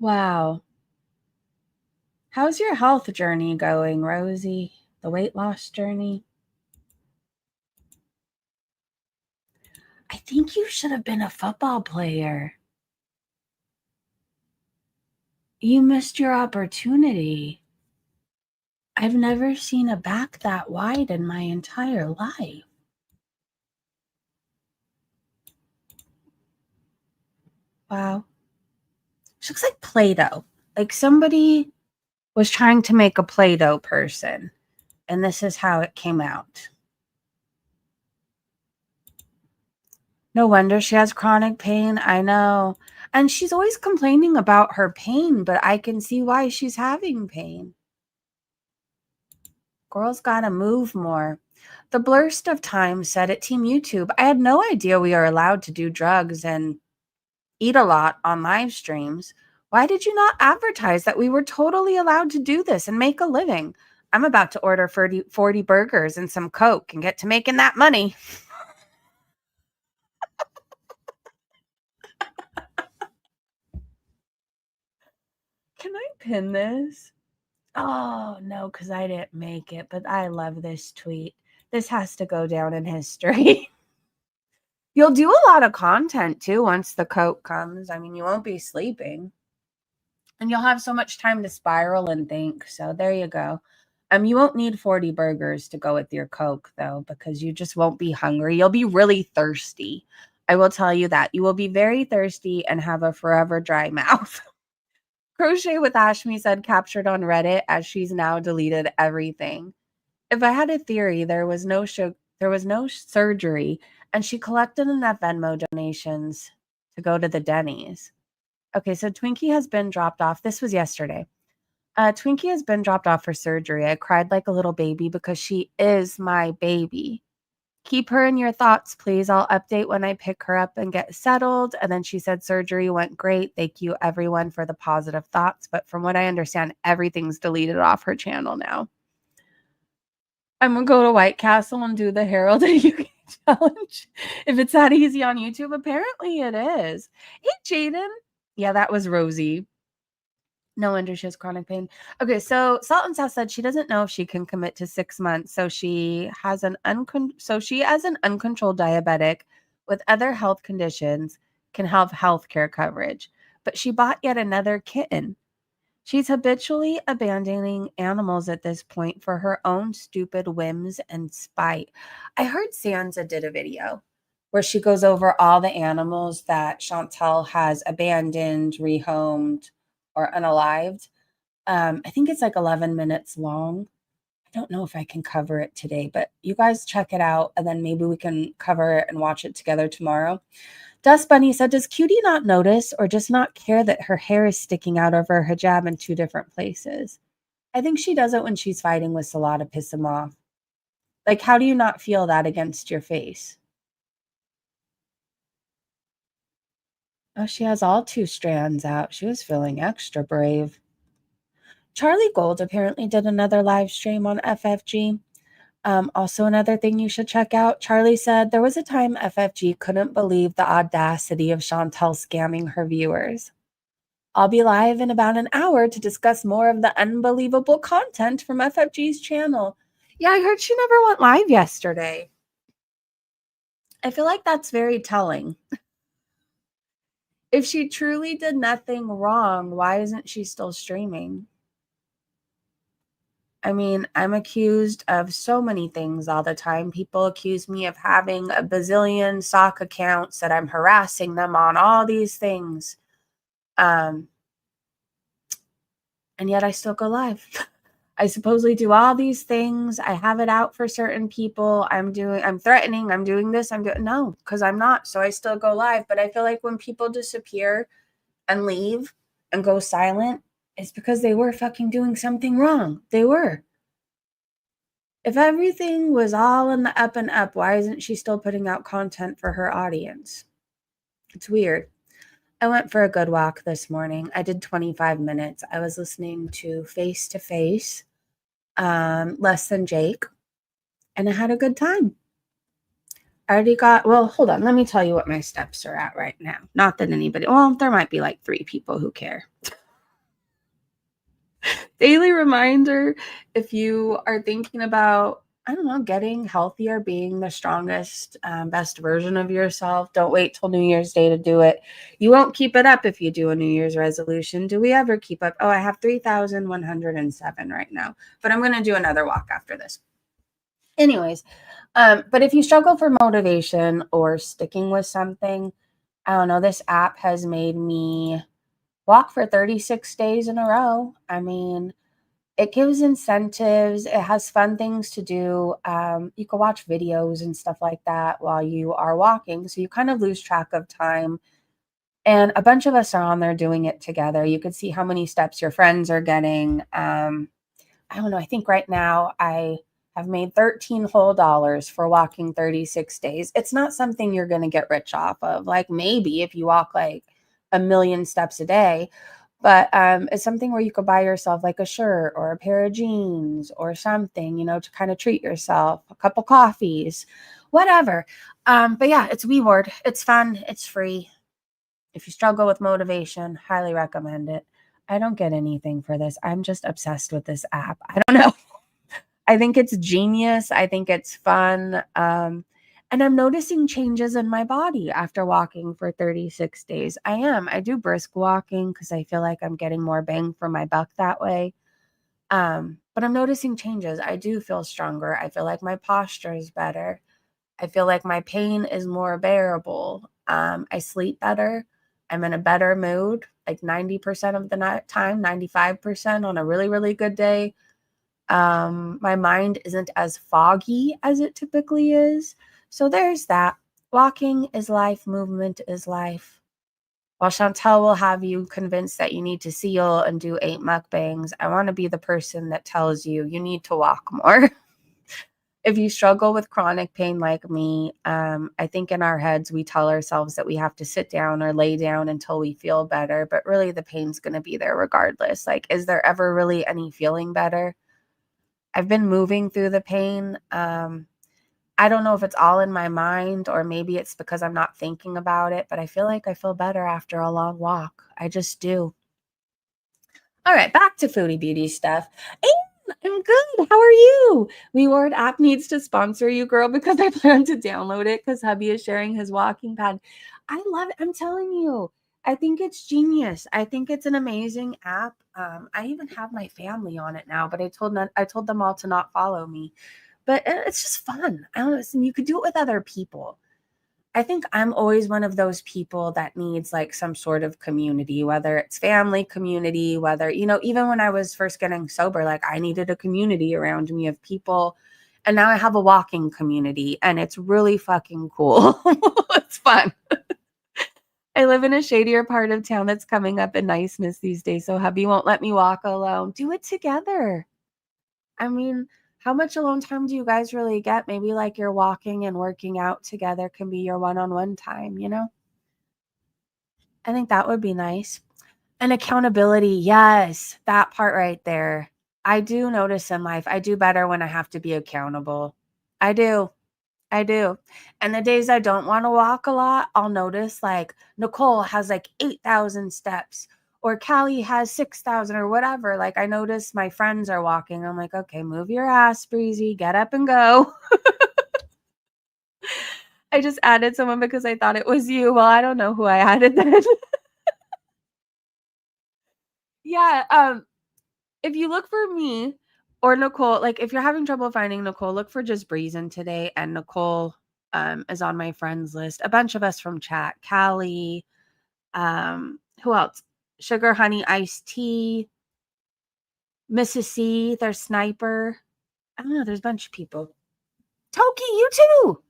Wow. How's your health journey going, Rosie? The weight loss journey? I think you should have been a football player. You missed your opportunity. I've never seen a back that wide in my entire life. Wow. She looks like Play-Doh. Like somebody was trying to make a Play-Doh person, and this is how it came out. No wonder she has chronic pain. I know. And she's always complaining about her pain, but I can see why she's having pain. Girls gotta move more. The Blurst of Time said at Team YouTube, I had no idea we are allowed to do drugs and eat a lot on live streams. Why did you not advertise that we were totally allowed to do this and make a living? I'm about to order 40 burgers and some Coke and get to making that money. Can I pin this? Oh, no, because I didn't make it, but I love this tweet. This has to go down in history. You'll do a lot of content, too, once the Coke comes. I mean, you won't be sleeping. And you'll have so much time to spiral and think. So there you go. You won't need 40 burgers to go with your Coke, though, because you just won't be hungry. You'll be really thirsty. I will tell you that. You will be very thirsty and have a forever dry mouth. Crochet with Ashmi said captured on Reddit as she's now deleted everything. If I had a theory, there was no surgery, and she collected enough Venmo donations to go to the Denny's. Okay, so Twinkie has been dropped off. This was yesterday. Twinkie has been dropped off for surgery. I cried like a little baby because she is my baby. Keep her in your thoughts, please. I'll update when I pick her up and get settled. And then she said surgery went great. Thank you, everyone, for the positive thoughts. But from what I understand, everything's deleted off her channel now. I'm going to go to White Castle and do the Harold and UK challenge. If it's that easy on YouTube, apparently it is. Hey, Jaden. Yeah, that was Rosie. No wonder she has chronic pain. Okay, so Salt and South said she doesn't know if she can commit to 6 months. So she has an uncontrolled diabetic with other health conditions can have healthcare coverage. But she bought yet another kitten. She's habitually abandoning animals at this point for her own stupid whims and spite. I heard Sansa did a video where she goes over all the animals that Chantel has abandoned, rehomed, or unalived. I think it's like 11 minutes long. I don't know if I can cover it today, but you guys check it out and then maybe we can cover it and watch it together tomorrow. Dust Bunny said, does Cutie not notice or just not care that her hair is sticking out of her hijab in 2 different places? I think she does it when she's fighting with Salah to piss him off. Like, how do you not feel that against your face? Oh, she has all 2 strands out. She was feeling extra brave. Charlie Gold apparently did another live stream on FFG. Also, another thing you should check out, Charlie said there was a time FFG couldn't believe the audacity of Chantel scamming her viewers. I'll be live in about an hour to discuss more of the unbelievable content from FFG's channel. Yeah, I heard she never went live yesterday. I feel like that's very telling. If she truly did nothing wrong, why isn't she still streaming? I mean, I'm accused of so many things all the time. People accuse me of having a bazillion sock accounts, that I'm harassing them on all these things. And yet I still go live. I supposedly do all these things. I have it out for certain people. I'm threatening, I'm doing this, no, because I'm not. So I still go live. But I feel like when people disappear and leave and go silent, it's because they were fucking doing something wrong. They were. If everything was all in the up and up, why isn't she still putting out content for her audience? It's weird. I went for a good walk this morning. I did 25 minutes. I was listening to Face to Face, Less Than Jake, and I had a good time. I already hold on. Let me tell you what my steps are at right now. Not that anybody, there might be like 3 people who care. Daily reminder, if you are thinking about, getting healthier, being the strongest, best version of yourself, don't wait till New Year's Day to do it. You won't keep it up if you do a New Year's resolution. Do we ever keep up? Oh, I have 3,107 right now, but I'm going to do another walk after this. Anyways, but if you struggle for motivation or sticking with something, I don't know, this app has made me walk for 36 days in a row. I mean, it gives incentives. It has fun things to do. You can watch videos and stuff like that while you are walking. So you kind of lose track of time. And a bunch of us are on there doing it together. You could see how many steps your friends are getting. I don't know. I think right now I have made $13 whole for walking 36 days. It's not something you're going to get rich off of. Like maybe if you walk like 1,000,000 steps a day, but it's something where you could buy yourself like a shirt or a pair of jeans or something, to kind of treat yourself, a couple coffees, whatever. But yeah, it's WeWard. It's fun. It's free. If you struggle with motivation, highly recommend it. I don't get anything for this. I'm just obsessed with this app. I don't know. I think it's genius. I think it's fun. And I'm noticing changes in my body after walking for 36 days. I do brisk walking because I feel like I'm getting more bang for my buck that way. But I'm noticing changes. I do feel stronger. I feel like my posture is better. I feel like my pain is more bearable. I sleep better. I'm in a better mood, like 90% of the time, 95% on a really, really good day. My mind isn't as foggy as it typically is. So there's that. Walking is life. Movement is life. While Chantel will have you convinced that you need to seal and do 8 mukbangs, I want to be the person that tells you need to walk more. If you struggle with chronic pain like me, I think in our heads we tell ourselves that we have to sit down or lay down until we feel better, but really the pain's going to be there regardless. Like, is there ever really any feeling better? I've been moving through the pain. I don't know if it's all in my mind or maybe it's because I'm not thinking about it, but I feel like I feel better after a long walk. I just do. All right, back to Foodie Beauty stuff. I'm good. How are you? WeWard app needs to sponsor you, girl, because I plan to download it because hubby is sharing his walking pad. I love it. I'm telling you. I think it's genius. I think it's an amazing app. I even have my family on it now, but I told them all to not follow me. But it's just fun. I don't know. And you could do it with other people. I think I'm always one of those people that needs like some sort of community, whether it's family community, whether, even when I was first getting sober, like I needed a community around me of people. And now I have a walking community and it's really fucking cool. It's fun. I live in a shadier part of town that's coming up in niceness these days. So hubby won't let me walk alone. Do it together. I mean, how much alone time do you guys really get? Maybe like you're walking and working out together can be your one-on-one time, I think that would be nice. And accountability. Yes, that part right there. I do notice in life, I do better when I have to be accountable. I do. I do. And the days I don't want to walk a lot, I'll notice like Nicole has like 8,000 steps or Callie has 6,000 or whatever. Like I notice my friends are walking. I'm like, okay, move your ass, Breezy, get up and go. I just added someone because I thought it was you. Well, I don't know who I added then. Yeah, if you look for me or Nicole, like if you're having trouble finding Nicole, look for just Breezin today. And Nicole is on my friends list. A bunch of us from chat. Callie, who else? Sugar Honey Iced Tea, Mrs. C, their Sniper. I don't know, there's a bunch of people. Toki, you too.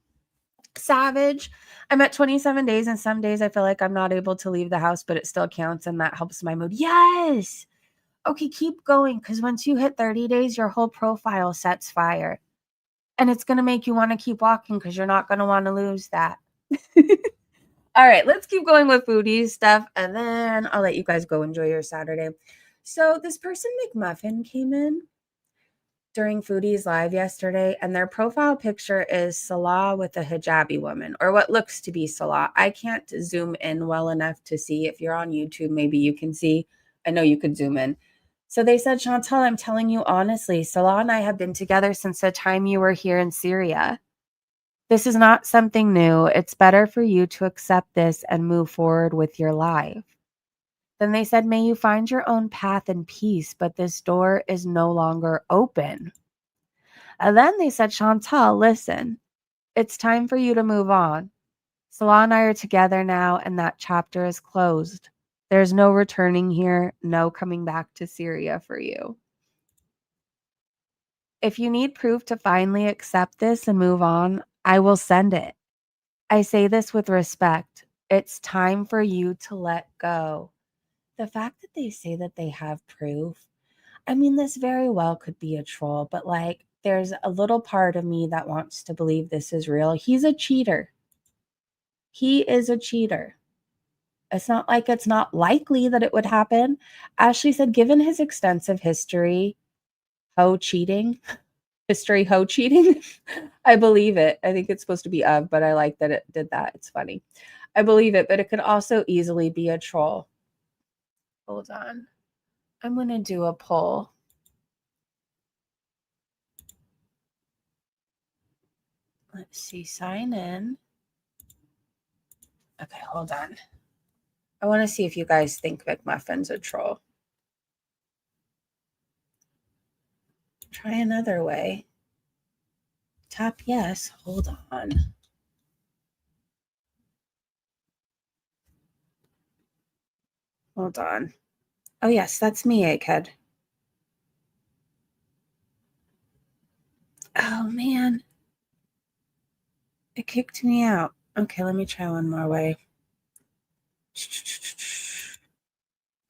Savage. I'm at 27 days, and some days I feel like I'm not able to leave the house, but it still counts, and that helps my mood. Yes. Okay, keep going, because once you hit 30 days, your whole profile sets fire. And it's going to make you want to keep walking because you're not going to want to lose that. All right, let's keep going with foodie stuff, and then I'll let you guys go enjoy your Saturday. So this person, McMuffin, came in during Foodie's live yesterday, and their profile picture is Salah with a hijabi woman, or what looks to be Salah. I can't zoom in well enough to see. If you're on YouTube, maybe you can see. I know you could zoom in. So they said, Chantal, I'm telling you honestly, Salah and I have been together since the time you were here in Syria. This is not something new. It's better for you to accept this and move forward with your life. Then they said, may you find your own path and peace, but this door is no longer open. And then they said, Chantal, listen, it's time for you to move on. Salah and I are together now, and that chapter is closed. There's no returning here, no coming back to Syria for you. If you need proof to finally accept this and move on, I will send it. I say this with respect. It's time for you to let go. The fact that they say that they have proof, I mean, this very well could be a troll, but like, there's a little part of me that wants to believe this is real. He's a cheater. He is a cheater. It's not like it's not likely that it would happen. Ashley said, given his extensive history, ho cheating, I believe it. I think it's supposed to be of, but I like that it did that. It's funny. I believe it, but it could also easily be a troll. Hold on. I'm going to do a poll. Let's see. Sign in. Okay, hold on. I want to see if you guys think McMuffin's a troll. Try another way. Tap yes. Hold on. Hold on. Oh, yes, that's me, Egghead. Oh, man. It kicked me out. Okay, let me try one more way.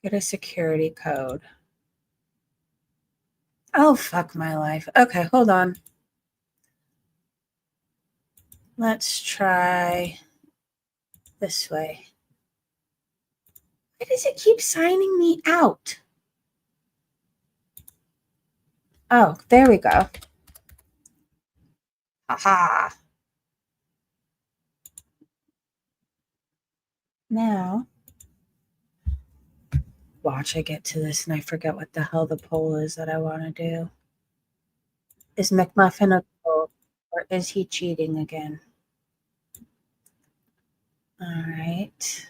Get a security code. Oh, fuck my life. Okay, hold on. Let's try this way. Why does it keep signing me out? Oh, there we go. Aha. Now, watch, I get to this and I forget what the hell the poll is that I want to do. Is McMuffin a troll or is he cheating again? All right.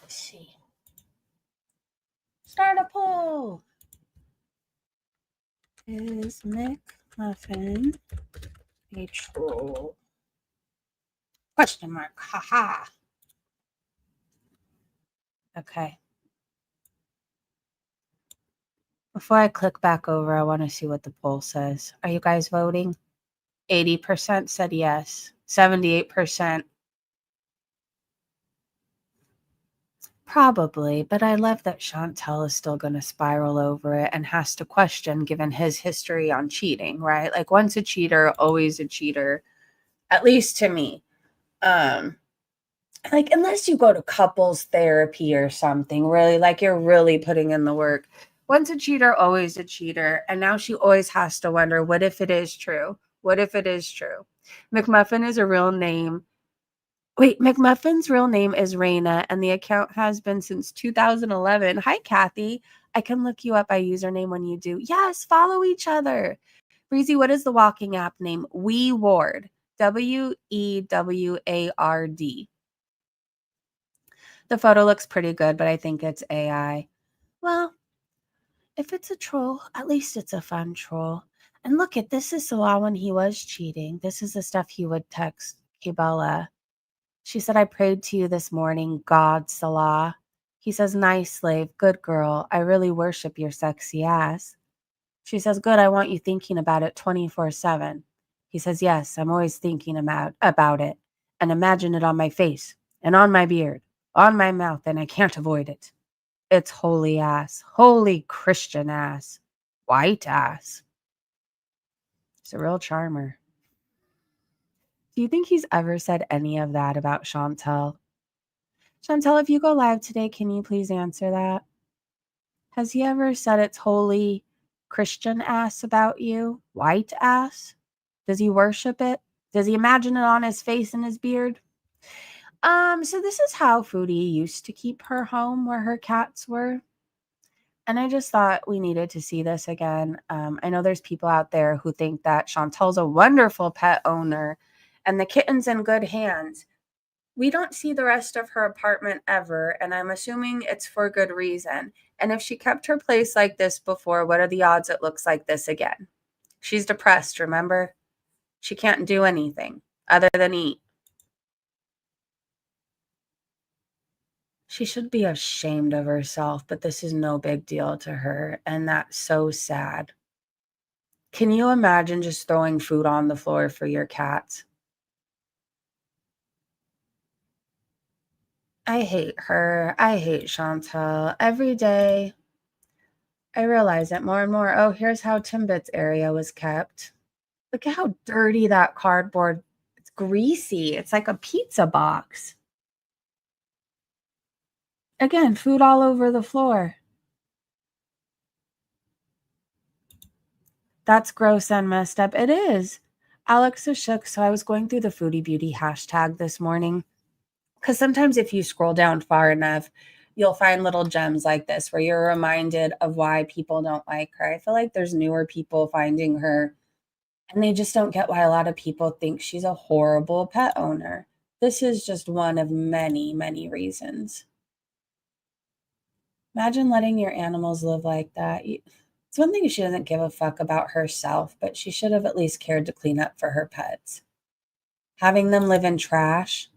Let's see. Start a poll. Is McMuffin a troll? Question mark. Haha. Okay. Before I click back over, I want to see what the poll says. Are you guys voting? 80% said yes. 78%. Probably, but I love that Chantal is still going to spiral over it and has to question given his history on cheating, right? Like once a cheater, always a cheater, at least to me. Like, unless you go to couples therapy or something, really, like you're really putting in the work. Once a cheater, always a cheater. And now she always has to wonder, what if it is true? What if it is true? McMuffin is a real name. Wait, McMuffin's real name is Raina, and the account has been since 2011. Hi, Kathy. I can look you up by username when you do. Yes, follow each other. Breezy, what is the walking app name? We Ward. WEWARD. The photo looks pretty good, but I think it's AI. Well, if it's a troll, at least it's a fun troll. And look at this is Salah when he was cheating. This is the stuff he would text Kibella. She said, I prayed to you this morning, God, Salah. He says, nice slave, good girl. I really worship your sexy ass. She says, good, I want you thinking about it 24/7. He says, yes, I'm always thinking about it. And imagine it on my face and on my beard, on my mouth, and I can't avoid it. It's holy ass, holy Christian ass, white ass. He's a real charmer. Do you think he's ever said any of that about Chantel? Chantel, if you go live today, can you please answer that? Has he ever said it's holy Christian ass about you? White ass? Does he worship it? Does he imagine it on his face and his beard? So this is how Foodie used to keep her home where her cats were. And I just thought we needed to see this again. I know there's people out there who think that Chantel's a wonderful pet owner and the kitten's in good hands. We don't see the rest of her apartment ever, and I'm assuming it's for good reason. And if she kept her place like this before, what are the odds it looks like this again? She's depressed, remember? She can't do anything other than eat. She should be ashamed of herself, but this is no big deal to her, and that's so sad. Can you imagine just throwing food on the floor for your cats? I hate her. I hate Chantel. Every day, I realize it more and more. Oh, here's how Timbit's area was kept. Look at how dirty that cardboard. It's greasy. It's like a pizza box. Again, food all over the floor. That's gross and messed up. It is. Alex is shook. So I was going through the Foodie Beauty hashtag this morning. Because sometimes if you scroll down far enough, you'll find little gems like this where you're reminded of why people don't like her. I feel like there's newer people finding her and they just don't get why a lot of people think she's a horrible pet owner. This is just one of many, many reasons. Imagine letting your animals live like that. It's one thing she doesn't give a fuck about herself, but she should have at least cared to clean up for her pets. Having them live in trash.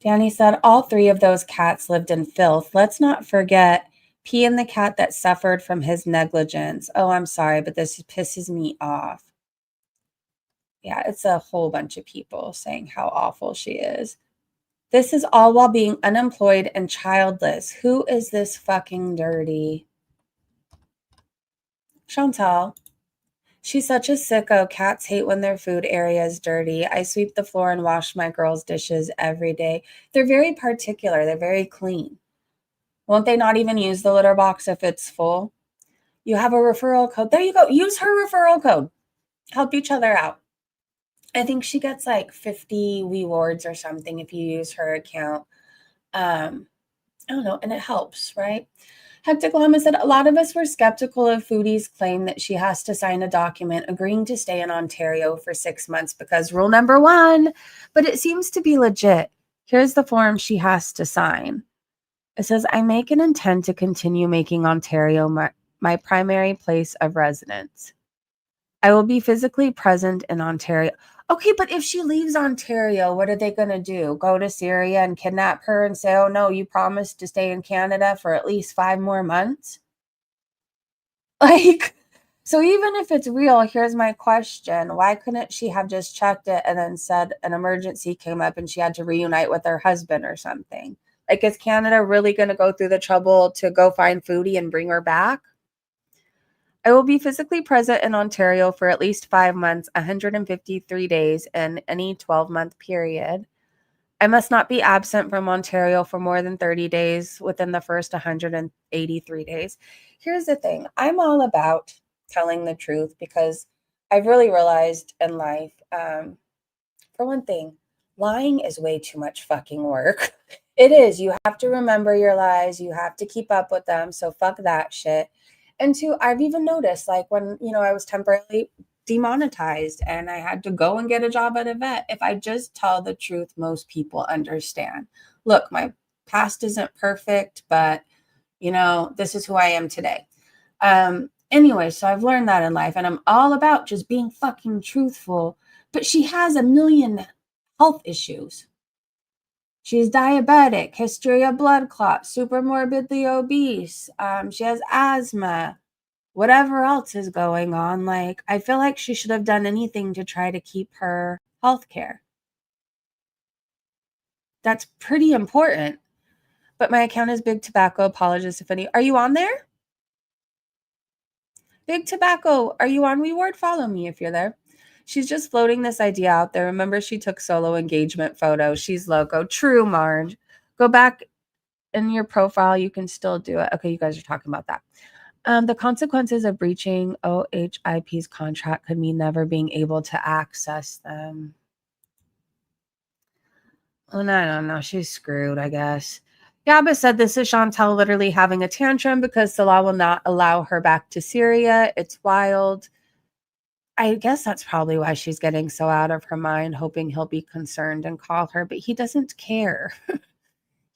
Danny said all 3 of those cats lived in filth. Let's not forget P and the cat that suffered from his negligence. Oh, I'm sorry, but this pisses me off. Yeah, it's a whole bunch of people saying how awful she is. This is all while being unemployed and childless. Who is this fucking dirty? Chantal. She's such a sicko. Cats hate when their food area is dirty. I sweep the floor and wash my girls' dishes every day. They're very particular. They're very clean. Won't they not even use the litter box if it's full? You have a referral code. There you go. Use her referral code. Help each other out. I think she gets like 50 rewards or something if you use her account. I don't know, and it helps, right? Hectic Llama said, a lot of us were skeptical of Foodie's claim that she has to sign a document agreeing to stay in Ontario for 6 months because rule number 1, but it seems to be legit. Here's the form she has to sign. It says, I make and intend to continue making Ontario my primary place of residence. I will be physically present in Ontario. Okay, but if she leaves Ontario, what are they going to do? Go to Syria and kidnap her and say, oh, no, you promised to stay in Canada for at least 5 more months? Like, so even if it's real, here's my question. Why couldn't she have just checked it and then said an emergency came up and she had to reunite with her husband or something? Like, is Canada really going to go through the trouble to go find Foodie and bring her back? I will be physically present in Ontario for at least 5 months, 153 days, in any 12-month period. I must not be absent from Ontario for more than 30 days within the first 183 days. Here's the thing. I'm all about telling the truth because I've really realized in life, for one thing, lying is way too much fucking work. It is. You have to remember your lies. You have to keep up with them. So fuck that shit. And two, I've even noticed like when, I was temporarily demonetized and I had to go and get a job at a vet. If I just tell the truth, most people understand. Look, my past isn't perfect, but this is who I am today. Anyway, so I've learned that in life and I'm all about just being fucking truthful. But she has a million health issues. She's diabetic, history of blood clots, super morbidly obese. She has asthma, whatever else is going on. Like, I feel like she should have done anything to try to keep her health care. That's pretty important. But my account is Big Tobacco. Apologies if any. Are you on there? Big Tobacco, are you on WeWard? Follow me if you're there. She's just floating this idea out there. Remember, she took solo engagement photos. She's loco. True, Marge. Go back in your profile. You can still do it. Okay, you guys are talking about that. The consequences of breaching OHIP's contract could mean never being able to access them. Well, I don't know. She's screwed, I guess. Yaba said this is Chantel literally having a tantrum because Salah will not allow her back to Syria. It's wild. I guess that's probably why she's getting so out of her mind, hoping he'll be concerned and call her, but he doesn't care.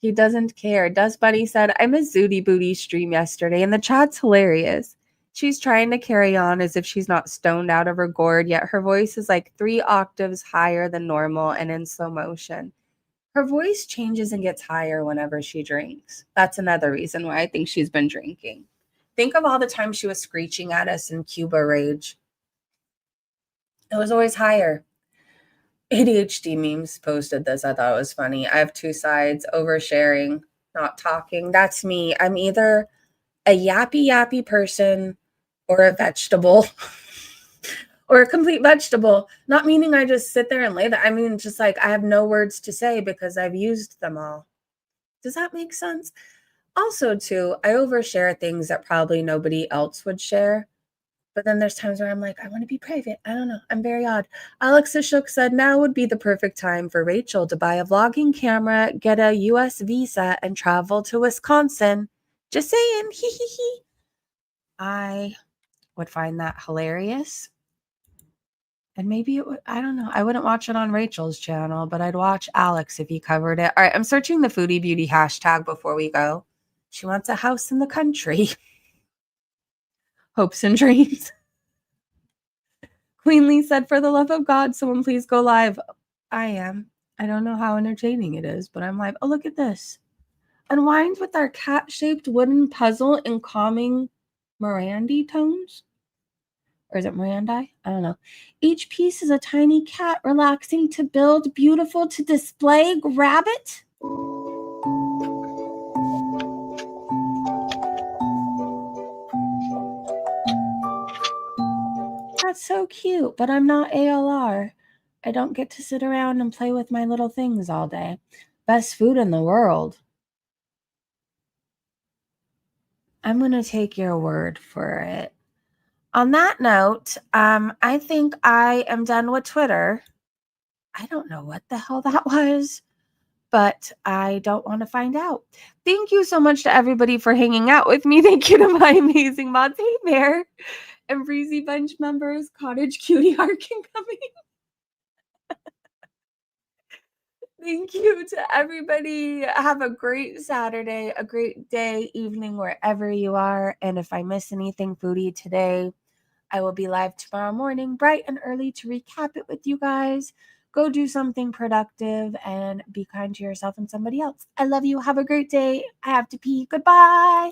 He doesn't care. Dust Bunny said, I missed Zooty Booty stream yesterday, and the chat's hilarious. She's trying to carry on as if she's not stoned out of her gourd, yet her voice is like 3 octaves higher than normal and in slow motion. Her voice changes and gets higher whenever she drinks. That's another reason why I think she's been drinking. Think of all the times she was screeching at us in Cuba Rage. It was always higher. ADHD memes posted this. I thought it was funny. I have 2 sides, oversharing, not talking. That's me. I'm either a yappy person or a vegetable or a complete vegetable. Not meaning I just sit there and lay that. I mean, just like I have no words to say because I've used them all. Does that make sense? Also, too, I overshare things that probably nobody else would share. But then there's times where I'm like, I want to be private. I don't know. I'm very odd. Alex Ashok said, now would be the perfect time for Rachel to buy a vlogging camera, get a US visa, and travel to Wisconsin. Just saying. Hee hee hee. I would find that hilarious. And maybe it would, I don't know. I wouldn't watch it on Rachel's channel, but I'd watch Alex if he covered it. All right, I'm searching the Foodie Beauty hashtag before we go. She wants a house in the country. Hopes and dreams. Queen Lee said, for the love of God, someone please go live. I am. I don't know how entertaining it is, but I'm live. Oh, look at this. Unwind with our cat-shaped wooden puzzle in calming Mirandy tones. Or is it Mirandi? I don't know. Each piece is a tiny cat, relaxing to build, beautiful to display. Grab it. That's so cute, but I'm not ALR. I don't get to sit around and play with my little things all day. Best food in the world. I'm going to take your word for it. On that note, I think I am done with Twitter. I don't know what the hell that was, but I don't want to find out. Thank you so much to everybody for hanging out with me. Thank you to my amazing mods. Hey, Bear. And Breezy Bunch members, Cottage Cutie Harkin coming. Thank you to everybody. Have a great Saturday, a great day, evening, wherever you are. And if I miss anything foodie today, I will be live tomorrow morning, bright and early, to recap it with you guys. Go do something productive and be kind to yourself and somebody else. I love you. Have a great day. I have to pee. Goodbye.